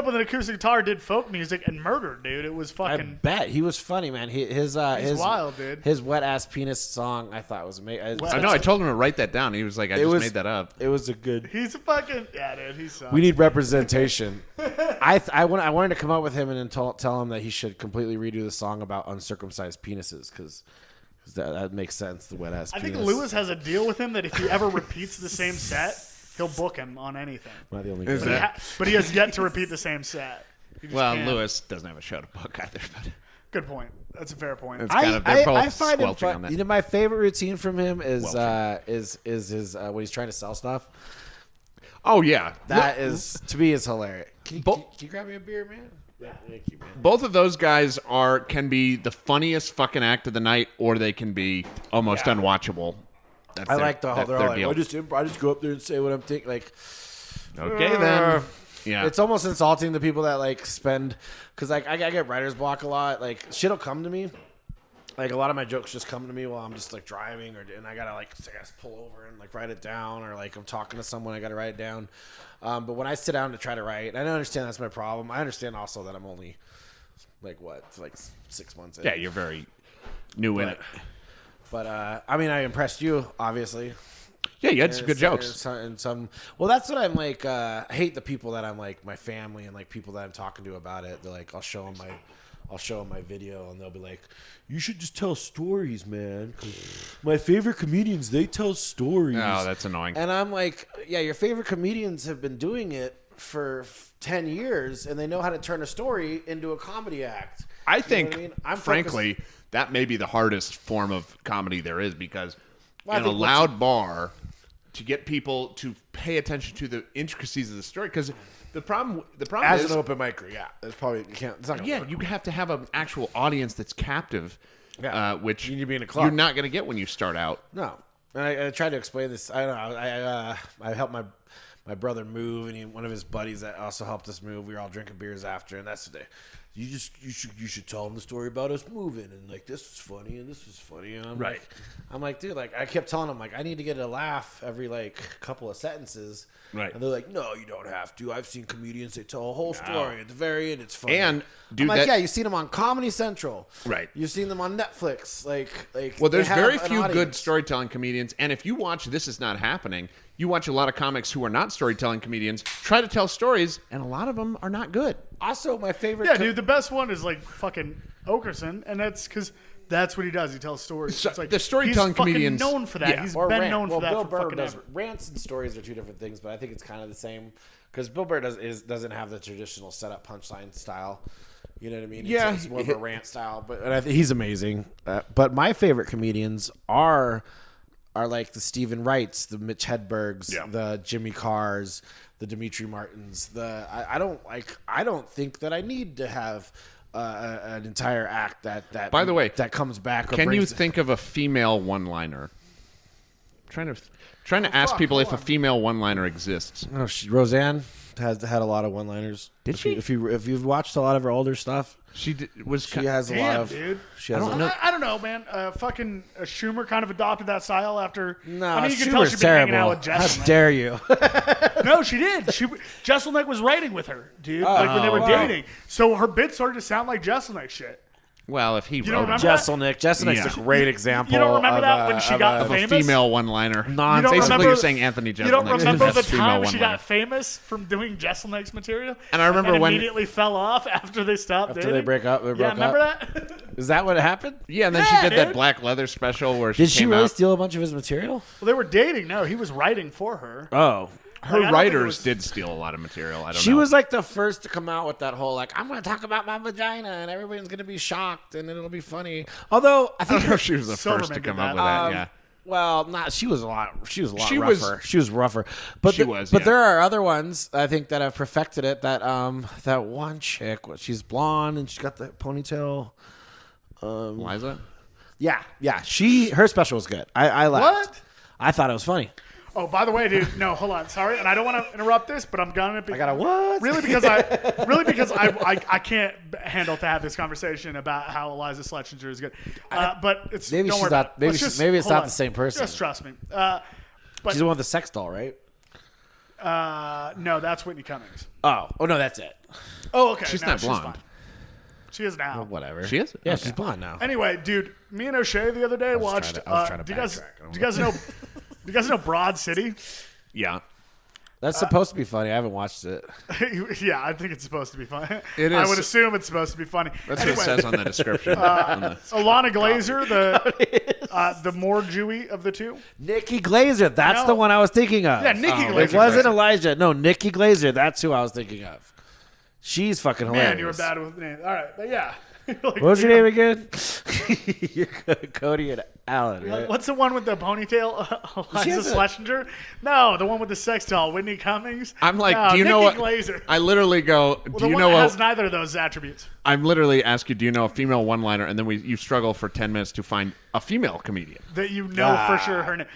with an acoustic guitar, did folk music, and murdered, dude. It was I fucking. bet he was funny, man. His wild, dude. His wet ass penis song, I thought was amazing. I know. I told him to write that down. He was like, I just made that up. It was a good. He's a fucking dude. He sucks. We need representation. I wanted to come up with him and then tell him that he should completely redo the song about uncircumcised penises because that makes sense. The wet ass. I penis. think Lewis has a deal with him that if he ever repeats the same set, he'll book him on anything. Am I the only Is guy? that- But he has yet to repeat the same set. He just Well, can't. Lewis doesn't have a show to book either. But Good point. That's a fair point. it's kind of, they're both find him squelching on fun. that. You know, my favorite routine from him is Squelching. his when he's trying to sell stuff. Oh, yeah. That is to me is hilarious. Can Bo- you grab me a beer, man? Yeah, thank you, man. Both of those guys can be the funniest fucking act of the night, or they can be almost unwatchable. That's I their- like the whole. that's They're their all like, deal. I just go up there and say what I'm thinking. Like, Okay, then. Yeah. it's almost insulting to people that like spend because like I get writer's block a lot. Like shit'll come to me. Like a lot of my jokes just come to me while I'm just like driving, and I gotta pull over and like write it down, or like I'm talking to someone, I gotta write it down. But when I sit down to try to write, I don't understand that's my problem. I understand also that I'm only like 6 months in. Yeah, you're very new in it. But I mean, I impressed you, obviously. Yeah, you had some good jokes. And some. Well, that's what I'm like. I hate the people that I'm like my family and like people that I'm talking to about it. They're like, I'll show them my video, and they'll be like, "You should just tell stories, man. 'Cause my favorite comedians, they tell stories." Oh, that's annoying. And I'm like, yeah, your favorite comedians have been doing it for 10 years, and they know how to turn a story into a comedy act. I You know think, what I mean? I'm frankly, that may be the hardest form of comedy there is, because Well, I in a think loud bar, to get people to pay attention to the intricacies of the story, because the problem as is, an open micer, yeah, it's probably you can't. It's not gonna yeah, work. you have to have an actual audience that's captive which You need to be in a club. you're not going to get when you start out. No. And I tried to explain this. I don't know. I helped my brother move, and one of his buddies that also helped us move. We were all drinking beers after, and that's the day. You should tell him the story about us moving, and like this was funny, and this was funny, and I'm like, dude, like I kept telling him like I need to get a laugh every like couple of sentences, Right. And they're like, no, you don't have to. I've seen comedians that tell a whole story at the very end. It's funny. And dude, I'm like, yeah, you've seen them on Comedy Central, Right. You've seen them on Netflix, like. Well, there's they have very an few good audience. storytelling comedians, and if you watch This Is Not Happening, you watch a lot of comics who are not storytelling comedians try to tell stories, and a lot of them are not good. Also, my favorite. Yeah, dude, the best one is like fucking Okerson, and that's because that's what he does. He tells stories. So, It's like, the storytelling he's fucking comedians- known for that. yeah. He's Or been rant. known Well, for that Bill for Burr fucking does ever. rants and stories are two different things, but I think it's kind of the same because Bill Burr doesn't have the traditional setup punchline style. You know what I mean? Yeah. It's more of a rant style, but and I think he's amazing. But my favorite comedians are like the Stephen Wrights, the Mitch Hedbergs, Yeah. the Jimmy Carrs, the Dimitri Martins. I don't think that I need to have an entire act that. By the way, that comes back. Or Can you brings think of a female one-liner? Trying to ask fuck, people if hold a on. female one-liner exists. Oh, Roseanne had a lot of one-liners. Did she? If you've watched a lot of her older stuff, She was. she has a lot Damn, of. dude. She has. I don't know, man. Fucking Schumer kind of adopted that style after. No, I mean, you can tell Schumer's she's been hanging out terrible. with How Jesselnick. dare you? No, she did. Jesselnick was writing with her, dude. Like when they were wow. dating. So her bits started to sound like Jesselnick shit. Well, if he don't wrote remember them. Jesselnick's Yeah. a great example. You don't remember of that when she got of a famous? female one-liner. Nonsense. don't Basically, remember- you're saying Anthony Jeselnik. You don't remember That's the female time she one-liner. got famous from doing Jesselnick's material? And I remember when- immediately fell off after they stopped After dating? they break up, Yeah, remember that? Is that what happened? Yeah, and then Yeah, she did that dude. black leather special where Did she came really out. steal a bunch of his material? Well, they were dating. No, he was writing for her. Oh. Her Like, I don't think it writers was- did steal a lot of material. I don't know. She was like the first to come out with that whole like I'm going to talk about my vagina and everyone's going to be shocked and it'll be funny. Although I I think don't know if she was the Silverman first to did come that. up with that. Yeah. Well, not she was a lot. She was a lot She was- rougher. She was rougher, but She was, But yeah. there are other ones I think that have perfected it. That one chick, she's blonde and she's got the ponytail. Liza. Yeah. Her special was good. I laughed. What? I thought it was funny. Oh, by the way, dude. No, hold on. Sorry, and I don't want to interrupt this, but I'm gonna. Be, I got a what? Really, because I can't handle to have this conversation about how Eliza Schlesinger is good. But it's Maybe don't she's worry not- about it. maybe Let's she- just- maybe it's hold not on. the same person. Just trust me. But She's the one with the sex doll, right? no, that's Whitney Cummings. Oh no, that's it. Oh, okay. She's no, not she's blonde. fine. She is now. Whatever. She is? Yeah, Okay. she's blonde now. Anyway, dude, me and O'Shea the other day watched. I was trying to do you guys backtrack. do you guys know? Do you guys know Broad City? Yeah. That's supposed to be funny. I haven't watched it. Yeah, I think it's supposed to be funny. It I is. would assume it's supposed to be funny. That's Anyway, what it says on the description. on the- Alana Glazer, the more Jewy of the two. Nikki Glazer. That's No. the one I was thinking of. Yeah, Nikki It Glazer. wasn't Elijah. No, Nikki Glazer. That's who I was thinking of. She's fucking hilarious. Man, you were bad with names. All right, but yeah. Like, What was your name again? You're Cody and Alan, right? What's the one with the ponytail? She Eliza has a- Schlesinger? No, the one with the sex doll, Whitney Cummings. I'm like, No, do you know Nikki what? Glazer. I literally go, Well, do the you one know that what? has neither of those attributes. I'm literally ask you, do you know a female one-liner? And then you struggle for 10 minutes to find a female comedian. That you know for sure her name.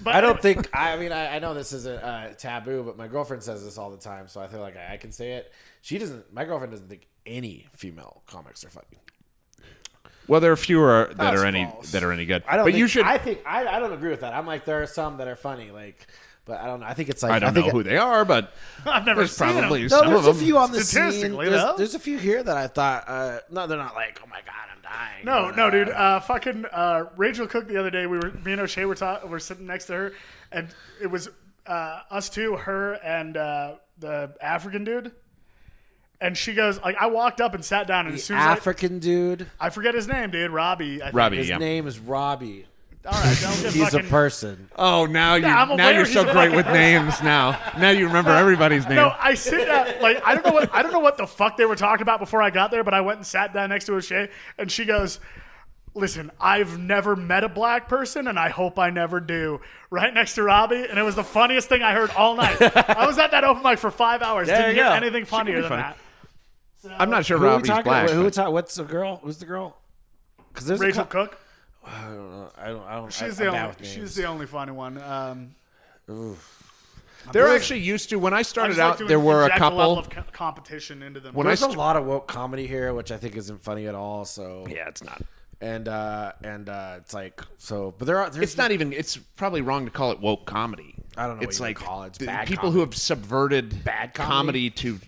But I don't think. I mean, I know this isn't taboo, but my girlfriend says this all the time, so I feel like I can say it. She doesn't. My girlfriend doesn't think any female comics are funny. Well, there are fewer that That's are any false. good. I don't. But think, you should. I don't agree with that. I'm like there are some that are funny, like, but I don't know. I think it's like I don't know who they are, but I've never there's seen probably them. No, some there's of a them. few on the scene. Statistically, though. There's a few here that I thought. No, they're not like, oh my god, I'm dying. No, dude. Fucking Rachel Cook the other day. Me and O'Shea were sitting next to her, and it was us two, her and the African dude. And she goes, like, I walked up and sat down, and as soon as African dude. I forget his name, dude, Robbie. I think. Robbie, His yeah. name is Robbie. All right, don't get He's a fucking. person. Oh, I'm aware you're he's so a great fucking with names now. Now you remember everybody's name. No, I sit down, like I don't know what the fuck they were talking about before I got there, but I went and sat down next to O'Shea, and she goes, "Listen, I've never met a black person, and I hope I never do." Right next to Robbie, and it was the funniest thing I heard all night. I was at that open mic for 5 hours. There Didn't you hear go. anything funnier than funny. that. So, I'm not sure Who are we Robbie's talking black. about? but- What's the girl? Who's the girl? Because Rachel Cook. I don't know. I don't. She's I'm the bad only. with names. She's the only funny one. They're actually used to. When I I started just like out, to there were a inject level couple. of competition into them. There's a lot of woke comedy here, which I think isn't funny at all. So Yeah, it's not. and it's like so, but there's It's not even. It's probably wrong to call it woke comedy. I don't know It's what you like call it. It's the bad people comedy. who have subverted Bad comedy to.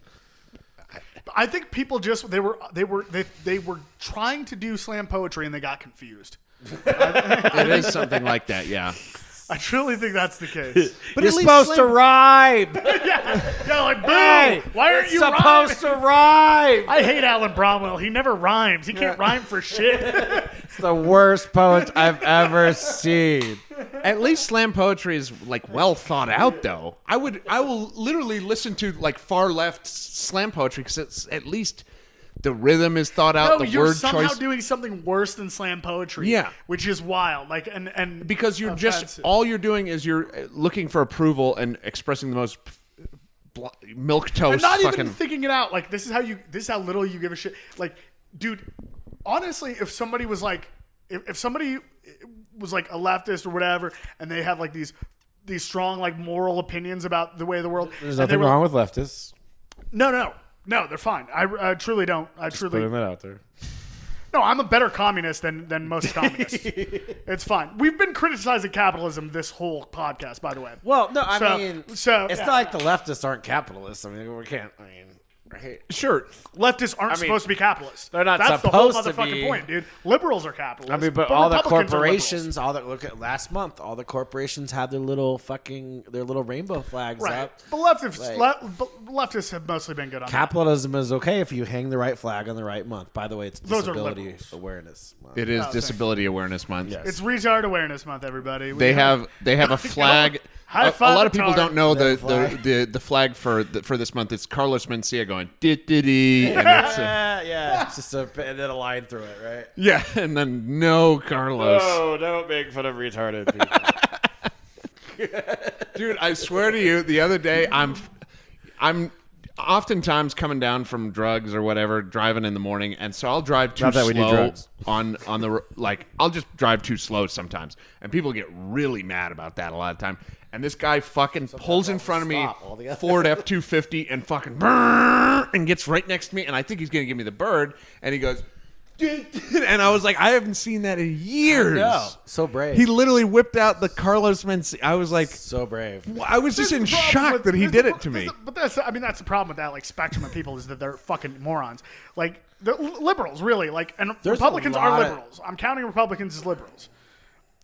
I think people just they were trying to do slam poetry and they got confused. It is something like that. Yeah. I truly think that's the case. But You're supposed to rhyme. Yeah, like, boo! Hey, Why aren't it's you supposed rhyming? to rhyme? I hate Alan Bromwell. He never rhymes. He can't rhyme for shit. It's the worst poet I've ever seen. At least slam poetry is like well thought out, though. I will literally listen to like far left slam poetry because it's at least the rhythm is thought out. No, the you're word somehow choice. doing something worse than slam poetry. Yeah. Which is wild. Like and Because you're just offensive. all you're doing is you're looking for approval and expressing the most milk toast. and not fucking even thinking it out. Like this is how little you give a shit. Like, dude, honestly, if somebody was like if somebody was like a leftist or whatever, and they had like these strong like moral opinions about the way of the world, There's and they nothing were- wrong with leftists. No, they're fine. I truly don't. Putting that out there. No, I'm a better communist than most communists. It's fine. We've been criticizing capitalism this whole podcast, by the way. Well, no, So- I mean, so, it's yeah. not like the leftists aren't capitalists. I mean, we can't. I mean, right? sure. Leftists aren't supposed to be capitalists. they're not That's the whole supposed to motherfucking be. point, dude. Liberals are capitalists. I mean, but all the Republicans are corporations, look at last month, all the corporations had their little rainbow flags liberals. Right. up. But leftists, Like- leftists have mostly been good on that. Capitalism is okay if you hang the right flag on the right month. By the way, it's Those are Disability liberals. Awareness Month. It is thanks. Disability Awareness Month. Yes. It's Retard Awareness Month, everybody. They have a flag. High A five lot of people retard. don't know That flag. the flag for this month. It's Carlos Mencia going dee and it's yeah. It's just and then a line through it, right? yeah, and then no Carlos. Oh, don't make fun of retarded people. Dude, I swear to you, the other day I'm oftentimes coming down from drugs or whatever, driving in the morning, and so I'll drive too Not that we do slow drugs. on the like I'll just drive too slow sometimes, and people get really mad about that a lot of time. And this guy fucking pulls in front of me, stop altogether. Ford F-250, and fucking brrr, and gets right next to me, and I think he's gonna give me the bird, and he goes. And I was like, I haven't seen that in years. No, so brave. He literally whipped out the Carlos Mencia. I was like, so brave. I was just in This is the problem shock with- that he this did is it to me. But that's the problem with that like spectrum of people is that they're fucking morons. Like the liberals, really. Like and There's a Republicans are lot of- liberals. I'm counting Republicans as liberals.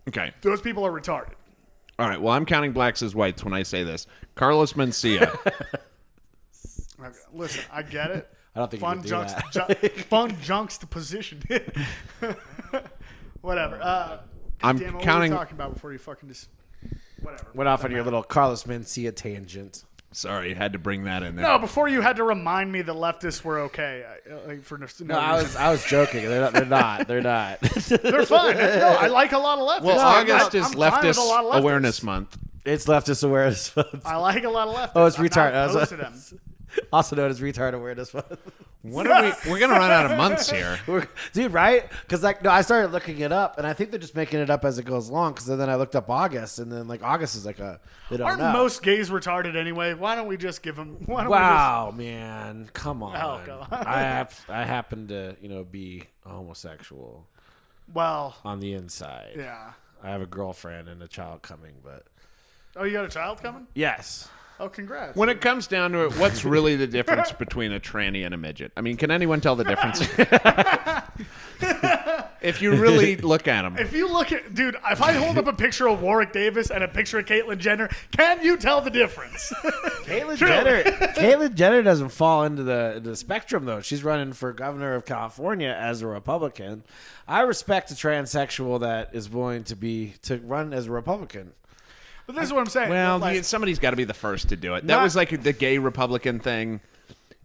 Okay. Those people are retarded. All right. Well, I'm counting blacks as whites when I say this. Carlos Mencia. Okay, listen, I get it. I don't think you fun can do that. fun juxtaposition. Whatever. I'm damn it, counting- What were we talking about before you fucking just whatever? Went off on your little Carlos Mencia tangent. Sorry, had to bring that in there. No, before you had to remind me that leftists were okay. Like for no No, reason. I was joking. They're not. They're not. They're fine. No, I like a lot of leftists. Well, August is I'm fine with Leftist a lot of leftists. Awareness Month. It's leftist awareness month. I like a lot of leftists. Oh, it's I'm not retard. opposed to them. Also known as retard awareness month. What are we're gonna run out of months here. Dude, right? Because I started looking it up, and I think they're just making it up as it goes along. Because then I looked up August, and then like August is like they don't Aren't know. most gays retarded anyway? Why don't we just give them? Why don't Wow, man, come on. Oh, God. I happen to be homosexual we just? Well, on the inside. yeah. I have a girlfriend and a child coming, but Oh, you got a child coming? yes. Oh, congrats. When it comes down to it, what's really the difference between a tranny and a midget? I mean, can anyone tell the difference? If you really look at them. If you look at, dude, if I hold up a picture of Warwick Davis and a picture of Caitlyn Jenner, can you tell the difference? Caitlyn Jenner doesn't fall into the spectrum though. She's running for governor of California as a Republican. I respect a transsexual that is willing to run as a Republican. But this is what I'm saying. Well, Like, somebody's got to be the first to do it. That Not- was like the gay Republican thing.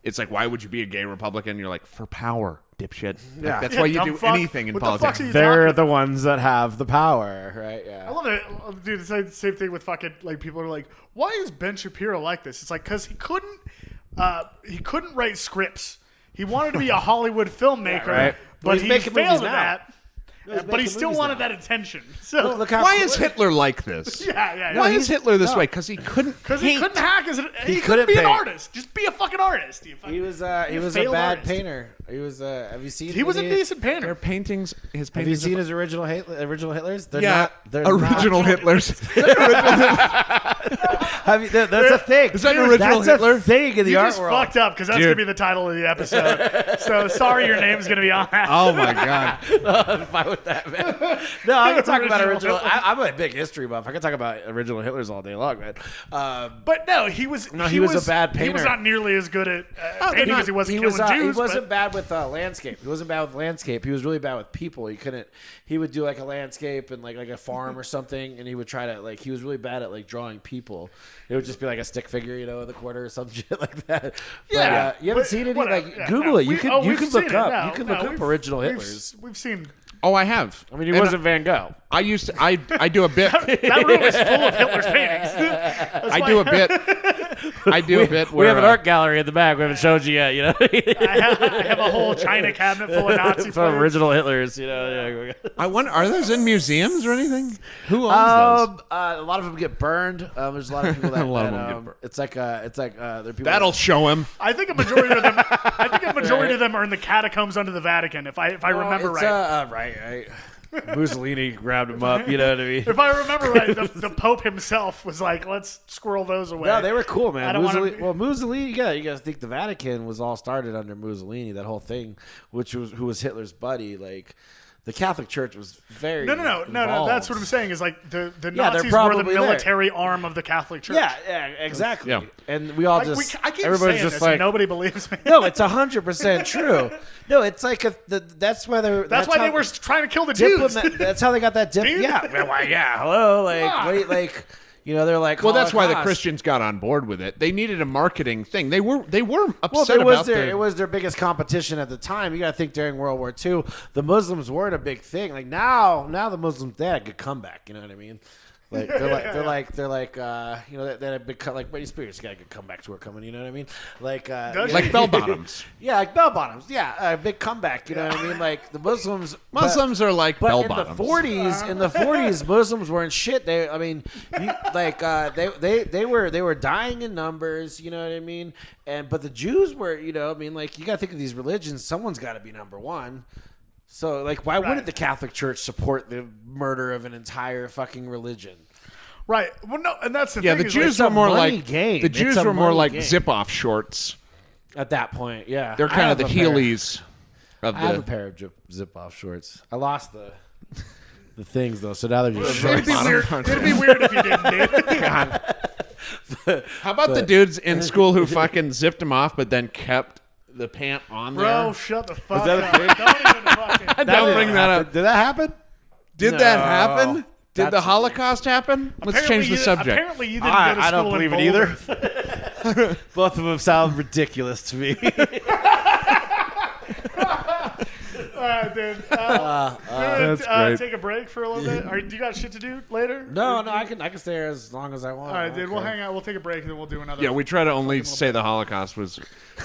It's like, why would you be a gay Republican? You're like, for power, dipshit. Like, Yeah. that's Yeah, why you dumb do fuck. anything in What the fuck politics. are you They're talking the ones that have the power, right? Yeah. I love it, dude. It's like the same thing with fucking like people are like, why is Ben Shapiro like this? It's like because he couldn't write scripts. He wanted to be a Hollywood filmmaker, right. but Well, he's he making failed movies at now. that. but he still wanted that attention. So Look how Why is Hitler like this? yeah. Why is Hitler this way? Because he couldn't. Because he couldn't hack. He couldn't couldn't be an paint. artist. Just be a fucking artist. He was a failed bad artist. painter. He was. Have you seen? He was a decent Their painter. paintings. His Have you paintings. seen his original Hitlers? They're Yeah, not. They're original not, Hitlers. that's a thing. Is that an original That's Hitler? a thing in the You art just world. fucked up because that's Dude. gonna be the title of the episode. So sorry, your name's gonna be on that. Oh my god. I'm fine with that, man. No, I can talk about Original original. I'm a big history buff. I can talk about original Hitlers all day long, man. But no, he was. he was a bad He was painter. not nearly as good at painting as he was He killing was. Jews. He wasn't but bad with landscape. He wasn't bad with landscape. He was really bad with people. He couldn't. He would do like a landscape and like a farm or something, and he would try to like. He was really bad at like drawing people. It would just be like a stick figure, in the corner or some shit like that. Yeah, but, you haven't but seen any. whatever. Like Yeah, Google no, it. You we- can. oh, You we've can seen look it. up. No, You can no, look up we've- original we've- Hitlers. We've seen. Oh, I have. I mean, he And wasn't Van Gogh. I used to. I do a bit. That room is full of Hitler's paintings. I do a bit. I do a bit. We Where, have an art gallery in the back. We haven't showed you yet. I have a whole china cabinet full of Nazi From photos. original Hitlers. Yeah. I wonder. Are those in museums or anything? Who owns those? A lot of them get burned. There's a lot of people that. A lot of that, them get burned. It's like there are people. That'll show him. I think a majority of them. I think a majority of them are in the catacombs under the Vatican. If I remember it's, right. Right. Mussolini grabbed him up. You know what I mean? If I remember right, the Pope himself was like, "Let's squirrel those away." No, they were cool, man. I don't Mussolini, wanna- Mussolini, you gotta think the Vatican was all started under Mussolini. That whole thing, who was Hitler's buddy, like. The Catholic Church was very No. involved. That's what I'm saying. Is like the they're Nazis were the probably there. military arm of the Catholic Church. Yeah, exactly. Yeah. And we all I keep everybody's saying just this, like and nobody believes me. no, it's 100% true. No, it's like that's why they. That's why how they were trying to kill the Jews. That's how they got that dip. Dude. Yeah, why? Yeah, hello, like Yeah. wait, like they're like. Well, that's why the Holocaust. Christians got on board with it. They needed a marketing thing. They were Well, upset about it was their biggest competition at the time. You got to think during World War II, the Muslims weren't a big thing. Like now the Muslims they had a good comeback. You know what I mean? Like they're like they had a big like Britney Spears got a good comeback tour coming. You know what I mean? Like like bell bottoms. yeah, like bell bottoms. Yeah, a big comeback. You know what I mean? Like the Muslims. Muslims are like But bell in bottoms. the 40s, Muslims weren't shit. They were dying in numbers. You know what I mean? But the Jews were. You know, I mean, like you got to think of these religions. Someone's got to be number one. So, like, why wouldn't the Catholic Church support the murder of an entire fucking religion? Right. Well, no, and that's the Yeah, thing. the is, Jews like, are more money like game. the It's Jews a were more money like game. zip-off shorts. At that point, yeah. They're kind of the Heelys of I have a the. pair of zip-off shorts. I lost the things, though, so now they're just It'd shorts. be weird. It'd be weird if you didn't, dude. How about the dudes in school who fucking zipped them off, but then kept the pant on there? Bro, shut the fuck that a up. thing? Don't even fucking. Don't bring that up. Did that happen? Did No. that happen? Did the That's- Holocaust happen? Let's Apparently change the you- subject. Apparently, you didn't go to school I don't in believe it Boulder. either. Both of them sound ridiculous to me. All right, dude. That's great. Take a break for a little bit. Do you got shit to do later? No, I can stay here as long as I want. All right, dude. We'll hang out. We'll take a break and then we'll do another. Yeah, we try to only say the Holocaust was.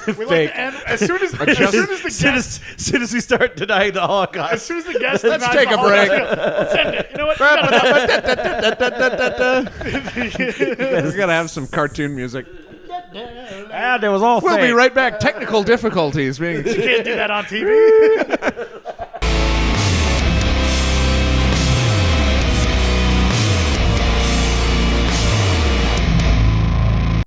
We like fake. to end as soon as the guest. soon as we start denying the As Holocaust. soon as the guest Let's denies take the a break. Holocaust, let's end it. You know what? We gotta have some cartoon music. And it was all We'll fake. be right back. Technical difficulties being. You can't do that on TV.